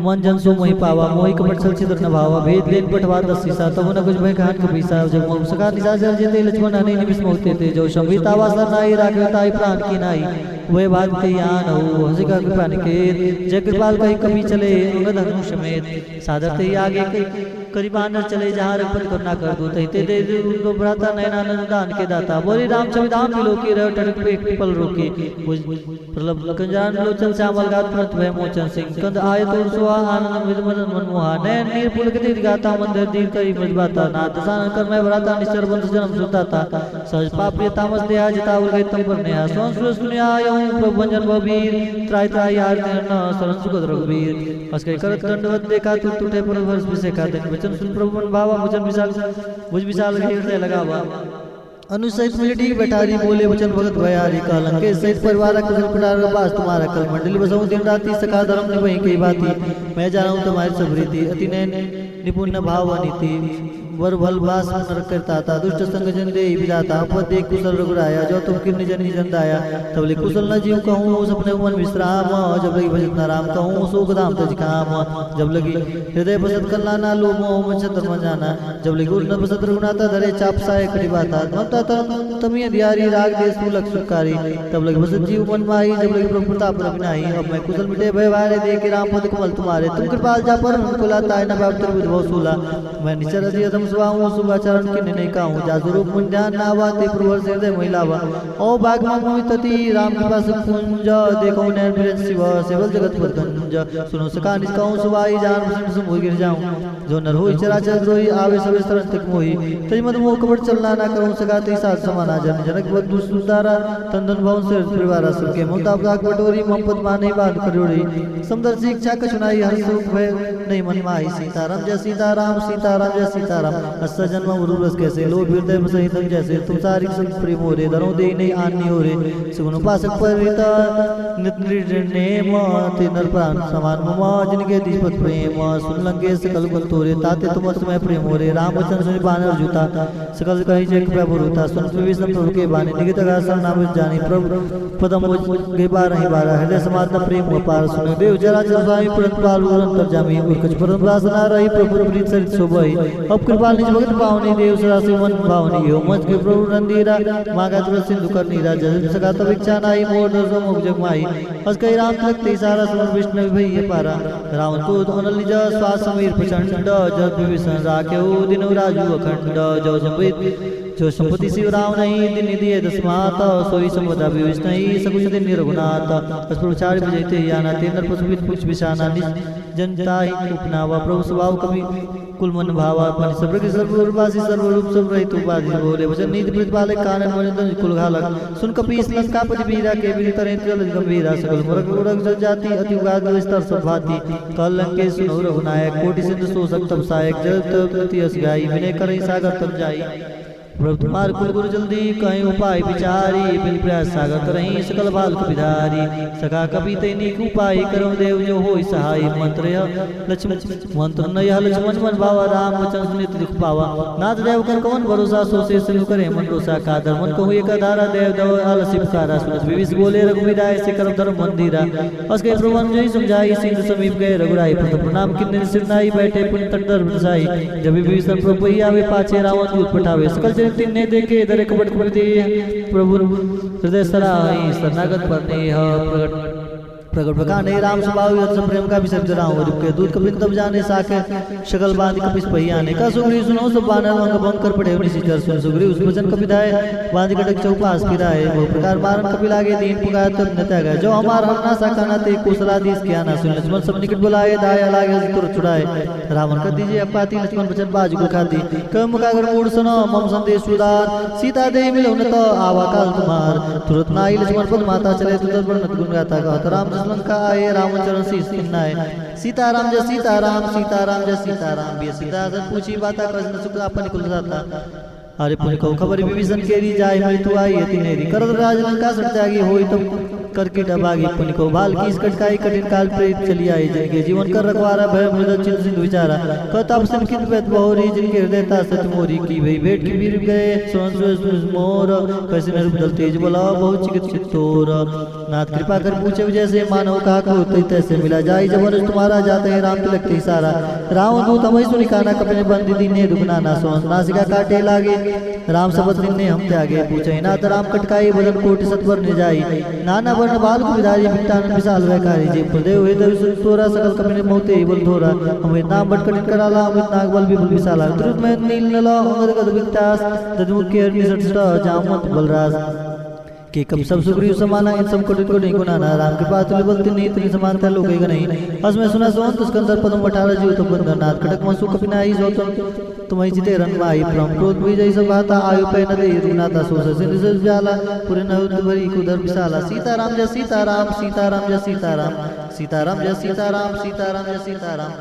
मन जन सो मोहि पावा मोहि कपट छल छिद्र न भावा भेद लेन पटवा दस सीसा तब न कुछ भय कहान के पीसा जब मोह सका निशा जल जेते लक्ष्मण अने निमिष मोहते थे जो संवितावा सर नाई राखे ताई प्राण की नाई वे भाग ते यान हो हंसिका कृपा निकेत जय कृपाल कहीं कभी चले अंगद हनु समेत सादर ते आगे करीबान चले जहाँ रघुपति करुणा कर दो तहिते दे उनको भ्राता नयनानंद दान के दाता बोले राम संविधान मिलो के रह टटक पे एक पल रोके प्रलभ कंजान लोचन श्यामल गात प्रत भय मोचन सिंह कंद आय तोड़ सुहा आनंद विद मदन मनमोहा नयन नीर पुल के तीर गाता मंदिर दीर करी मजबाता नाथ दशानन कर मैं भ्राता निश्चर बंध जन्म सुताता सहज पाप ये तामस देहा जितावल गए तम पर नेहा सोन सुर सुनिया आयऊं प्रभु भंजन भवीर त्राय त्राय यार न शरण सुगत रघुवीर अस्कै करत दंडवत देखा तू टूटे पर वर्ष विसेखा दिन वचन सुन प्रभु मन भावा भुज विशाल हृदय लगावा अनुसहित मिलटी बैठारी बोले वचन भगत भयारी कालंक के सहित परिवार कुशल कुटार पास तुम्हारा कल मंडली बसाऊं दिन राती सका धर्म निभई कई बाती मैं जाना हूं तुम्हारी सब रीति अति नयन निपुण भाव नीति वर भल बास नर करता था दुष्ट संग जन दे विदाता पद देख कुशल रघुराया जो तुम किरनि जन जन दाया तब ले कुशल न जीव कहूँ सपने मन विश्राम जब लगी भजत न राम कहूँ सुख धाम तज काम जब लगी हृदय बसत कल्याणा लो मोह मच्छर मन जाना जब लगी गुरु न बसत रघुनाथा धरे चाप साय कटी बाता ममता तमी अधियारी राग देश मूलक सुकारी तब लगी बसत जीव मन माही जब लगी प्रभु प्रताप रघुनाई अब मैं कुशल मिटे भय वारे दे के राम पद कमल तुम्हारे तुम कृपाल जा पर कुला ताय न बाप तर विधव सूला मैं निचर अधियतम सुवाऊं शुभाचरण के निर्णय का हूँ जासु रूप मुन ध्यान नावाते प्रवर से हृदय महिलावा ओ भागमा मोहितति राम कृपा से कुंज देखो नैन बिरन शिव सेवल जगत पर गंज सुनो सका निष्काऊं सुवाई जान बसन सुमुह गिर जाऊं जो नर होई चराचर द्रोही आवे सवे शरण तक मोही तज मत मोह कपट चलना ना करूं सका ते साथ समाना जन जनक बद्धु सुतारा तंदन भवन से परिवार सुख के मुक्ता अपराग बटोरी मोहब्बत माने बात करोड़ी समदर्शी इच्छा का सुनाई हर सुख भय नहीं मन माही सीताराम जय सीताराम सीताराम जय सीताराम जन्म उरुरस कैसे लो हृदय सहित जैसे तुम सारी प्रेम हो रे दरों दे नहीं आनी हो रे सुगुण उपासक परिता नित्य नर प्राण समान ममा जिनके दीपक प्रेम सुन लंगे सकल कुल तोरे ताते तुम समय प्रेम हो रे राम वचन सुनि बानर जूता सकल कहीं जय प्रभु रूता सुन विष्णु प्रभु के बानी निगित आसन नाम जानी प्रभु पदम के बार ही बारा हृदय समाधि प्रेम अपार सुन देव जरा स्वामी पुरंत पालु अंतर जामी कुछ परम प्रार्थना रही प्रभु प्रीत सरित शोभई अब कृपा निज भगत पावनी देव सदा से मन भावनी हो मज के प्रभु नंदीरा मागा तुर सिंधु कर नीरा जल सका तब इच्छा नाई मोर दर्शो मुख जगमाई अस कई राम तक ते सारा सुन विष्णु भई पारा रावण को अनल निज श्वास समीर प्रचंड जब विभीषण राखे दिन राजू अखंड जो संपत्ति शिव राम नहीं दिन दिए दसमात सोई संपदा विविष नहीं सकुच दिन रघुनाथ अस प्रचार विजयते याना तेनर पशुवित पुछ विशाना निज जनता ही उपनावा प्रभु स्वभाव कवि कुल मन भावा मन सर्वज्ञ सर्वरूपासी सर्वरूप सब रहित उपाधि बोले वचन नीति प्रतिपालक कानन मनंदन कुल घालक सुन कपीस लंकापति वीरा के वीर तरह जल गंभीरा सकल मुरग उरग जल जाति अति उगाद विस्तार सब भांति कल लंके सुनो रघुनायक कोटि सिंधु शोषक तब सहायक जल तब अस गाई विनय करई सागर तब जाई प्रभु तुम्हार कुल गुरु जल्दी कहीं उपाय विचारी बिन प्रयास सागर तरही सकल बाल विधारी सका कपि तैनिक उपाय करो देव जो होई सहाय मंत्र लक्ष्मण मंत्र न यह लक्ष्मण मन भावा राम वचन सुनित दुख पावा नाथ देव कर कवन भरोसा सो से सिंधु करे मन रोसा कादर मन को एक धारा देव दव आलसी पुकारा सुनस विविष बोले रघुविदाय से कर धर्म मंदिरा अस के प्रभु जय समझाई सिंधु समीप गए रघुराई प्रथम प्रणाम किन्ने सिरनाई बैठे पुन तट दर बसाई जब विभीषण प्रभु ही आवे पाछे रावण दूत पठावे सकल तिन्ने देखे इधर कपट कर दे प्रभु हृदय सराई शरणागत पर प्रगट प्रगट प्रकाने राम स्वभाव यत्न प्रेम का विषय जराऊं रुके दूध कपिन तब जाने साके शकल बांध कपिस पहियाने का सुग्री सुनो सब बानर अंग भंग कर पड़े उन्हीं सिचर सुन सुग्री उस वचन कपिधाय बांध कटक चौपास फिराए वो प्रकार मारन कपिल आगे दीन पुकार तब नता गए जो हमार हरना साखाना ते कुशलाधीश किया ना सुन लक्ष्मण सब निकट बुलाए दाया लागे तुर छुड़ाए रावण कर दीजिए अपाती लक्ष्मण वचन बाज को खाती कम मुखागर मूड सुनो मम संदेश सुदार सीता दे मिलो न तो आवा काल तुम्हार तुरंत नाई लक्ष्मण पद माता चले तुरंत वर्णत गुण गाता कहत राम लंका आए रामचरण शीश किन्नाए सीताराम जय सीताराम सीताराम जय सीताराम भी सीता पूछी बाता कृष्ण शुक्ला अपन कुल जाता अरे पुन को खबर विभीषण केरी जाय मैं तू आई तिनेरी करद राज लंका सट जागी होई तो करके डबागी पुन को बाल की कटकाई कठिन काल प्रेत चली आई जिनके जीवन कर रखवारा भय मृद चिंत सिंधु विचारा कतब संकित वेद बहुरी जिनके हृदय ता सच मोरी की भई भेट की वीर गए सोन मोर कैसे नर बदल तेज बोला बहुत चिकित तोर नाथ कृपा कर पूछे जैसे मानव कहा को तैसे मिला जाई जबरदस्त तुम्हारा जाते हैं राम तिलक ते सारा रावण दूत हमें सुनी काना कपने बंदी दीने दुखना ना सोन नासिका काटे लागे राम शपथ ने हम त्यागे पूछे नाथ राम कटकाई बदन कोटि सतवर ने जाई नाना वर्ण बाल को विधारी विटान विशाल वैकारी जे प्रदेव हुए तोरा सकल कपिने मोते बोल धोरा हमें नाम बटकट कराला हमें नागबल भी बोल विशाला द्रुत में नील नला अंगद गद विक्तास ददमुख केर निसट जामवंत बलराज कि कब सब सुग्रीव समाना इन सब कठिन को नहीं गुनाना राम के पास तुले बोलते नहीं इतनी समानता लोग नहीं हस में सुना सोन तो स्कंदर पदम 18 जीव तो बंदरनाथ खड़क मसु कपिनाई जो तुम्हारी जिते रनवाई प्रम क्रोध भी जैसा बाता आयु पे न दे रुनाता सो से जाला पुरे न भरी कुदर विशाला सीताराम जय सीताराम सीताराम जय सीताराम सीताराम जय सीताराम सीताराम जय सीताराम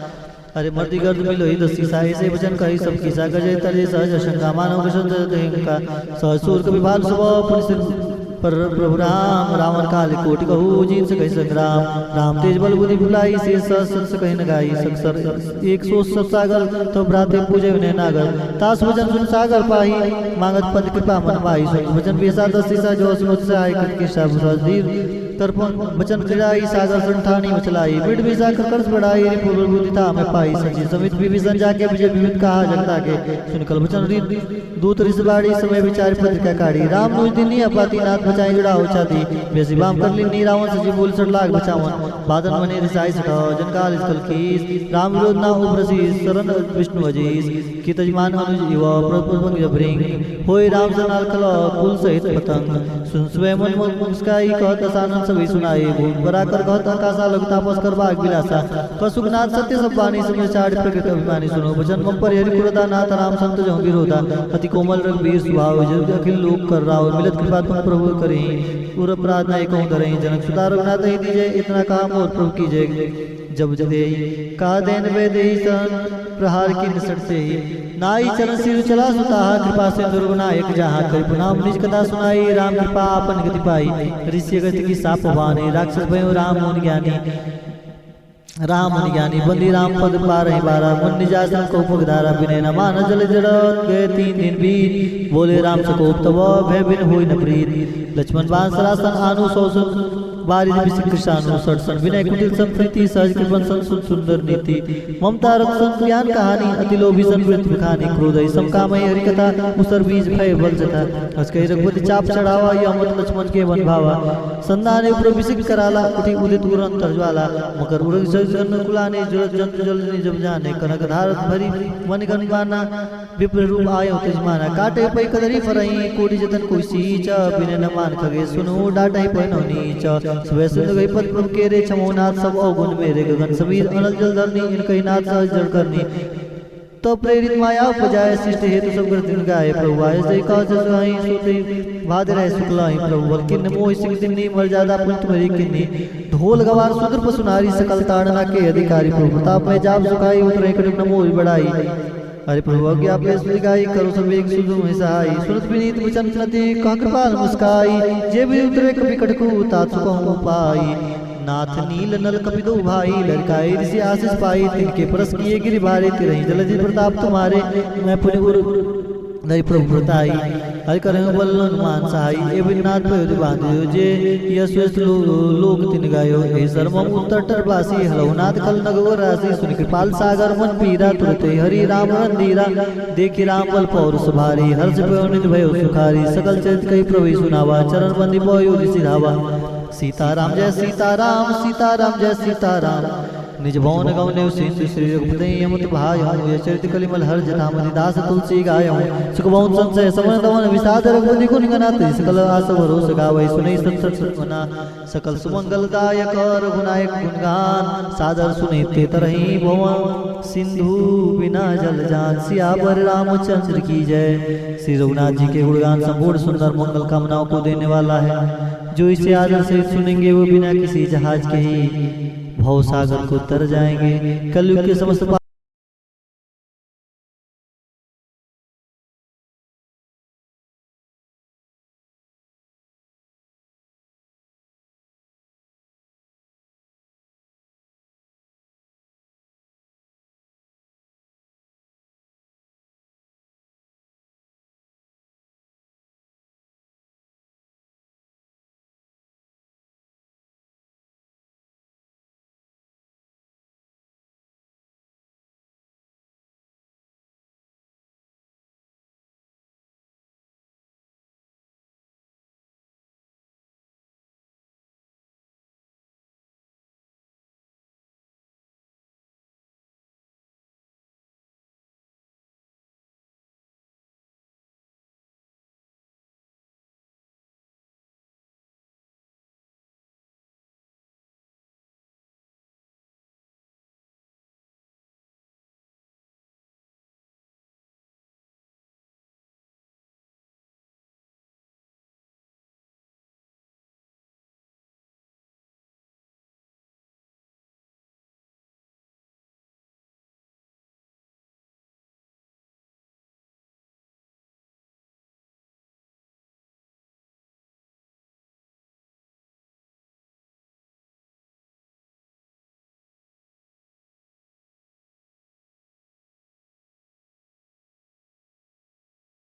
अरे मर्दी गर्द मिलो ही दस्ती साई से वचन कही सब किसा गजय तरे सहज शंका मानव विशुद्ध देहका सहज सूर कवि भाल सुबह पर प्रभु राम रावण काल कोटि कहू जीन से कही संग्राम राम तेज बल बुद्धि भुलाई से सस कही न गाई सक्षर 100 सागर तो भ्राते पूजे उन्हें नागर तास वचन सुन सागर पाही मांगत पद कृपा मन भाई सुन वचन बेसा दस सीसा जो सुमत से आय कट के सब धीर तर्पण वचन क्रियाई सागर संठानी मचलाई मिट विसा कर्कश बढ़ाई पूर्व बुद्धि था मैं पाई सची समित विभीषण जाके विजय विविध कहा जगता के सुन कल वचन दूत रिसबाड़ी समय विचार पत्रिका काढ़ी राम नुज दिनी अपाती नाथ बचाई जुड़ा उचा दी बेसी बाम कर ली नी रावण सजी बोल सट लाग बचावन बादन मने रिसाई सटा जनकाल इसकल कीस राम विरोध ना उप्रसी शरण विष्णु अजीस की तजमान अनुज युवा प्रभु जबरिंग होय राम सनाल कल कुल सहित पतंग सुन स्वयं मन मुस्काई कहत सानन सभी सुनाई भूत बरा कर कहत आकाशा लग तापस कर भाग विलासा कसुकनाथ सत्य सब बानी समय चाड़ प्रकृत अभिमानी सुनो वचन मम पर हरि कुरदा नाथ राम संत जो विरोधा अति कोमल रघुवीर स्वभाव जब अखिल लोक कर रहा मिलत कृपा तुम प्रभु करें पूरा प्रार्थना एक करें जनक सुता रघुनाथ ही दीजिए इतना काम और प्रभु कीजिए जब जदे का देन वे दे प्रहार की निसट से नाई चरण सिर चला सुता कृपा से दुर्गुनायक जहाँ कई पुनाम निज कथा सुनाई राम कृपा अपन गति पाई ऋषि गति की साप वाने राक्षस भयो राम मुनि ज्ञानी बंदी राम पद पा रहे बारा मन निजासन को पगधारा बिने न मान जल जड़ गए 3 दिन बीत बोले राम सकोप तब भय बिन हुई न प्रीत लक्ष्मण बाण सरासन आनु सौसुन बारिश विसिक कृषानु सटसन विनय कुटिल संप्रीति सहज कृपन संसुन सुंदर नीति ममता रक्षण ज्ञान कहानी अति लोभी संवृत विखानी क्रोध समकामय हरि कथा उसर बीज भय बल जता हस कही रघुपति चाप चढ़ावा यमत लक्ष्मण के वन भावा संधाने उपर विसिक कराला उठी उदित उरन तरज्वाला मकर उरग जन कुलाने जल जंतु जल जब जाने कनक धारत भरी मन गन गाना विप्र रूप आयो तेजमाना काटे पै कदरी फरही कोटि जतन कोई सीच बिने न मान खगे सुनो डाटै पै नौ नीच सुबह गई पद प्रभु के रे छमोनाथ सब अवगुण मेरे गगन समीर अनल जल धरनी इनकही नाथ सहज जड़ करनी तो प्रेरित माया उपजाए शिष्ट हेतु सब कर दिन गाए प्रभु आए से कह जसुआई सोते भाद रहे शुक्लाई प्रभु बल्कि मोह सिंह दिन्नी मर्यादा पुंत मेरी किन्नी ढोल गवार सुदर पसुनारी सकल ताड़ना के अधिकारी प्रभु प्रताप में जाप सुखाई उतरे कड़क नमो बढ़ाई अरे प्रभु अज्ञा पे सुगाई करो सब एक सुधु में सहाई सुरत विनीत वचन नते कह कृपाल मुस्काई जे भी उतरे कभी कटकू तात सुखहु पाई नाथ नील नल कपिदो भाई लड़काई ऋषि आशीष पाई तिनके परस किए गिरि भारे तिरहि जलधि प्रताप तुम्हारे मैं पुनि गुरु नई प्रभु प्रताई हरि करें बल मान सहाई ए बिनाथ पे बांधियो जे यश लोक तिन गायो हे सर्वम उत्तर टरवासी हलौनाथ कल नगवर राशि सुन कृपाल सागर मन पीरा तुरते हरि राम रंधीरा देखि राम बल पौरुष भारी हर्ष भयो निज भयो सुखारी सकल चरित कही प्रभु सुनावा चरण बंदी भयो ऋषि धावा सीताराम जय सीताराम सीताराम जय सीताराम निज भवन गौने सिंधु श्री रघुपति यमत भाय ये चरित कलिमल हर जटामति दास तुलसी गाय सुख बहुत संशय समन दमन विषाद रघुपति गुण गनात सकल आस भरोस गावै सुनै सत सत्मना सकल सुमंगलदायक रघुनायक गुणगान सादर सुनै ते तरहि भव सिंधु बिना जल जान सियावर रामचंद्र की जय। श्री रघुनाथ जी के गुणगान संपूर्ण सुंदर मंगल कामनाओं को देने वाला है। जो इसे आदर से सुनेंगे वो बिना किसी जहाज के ही भव सागर को तर जाएंगे। कलयुग के समस्त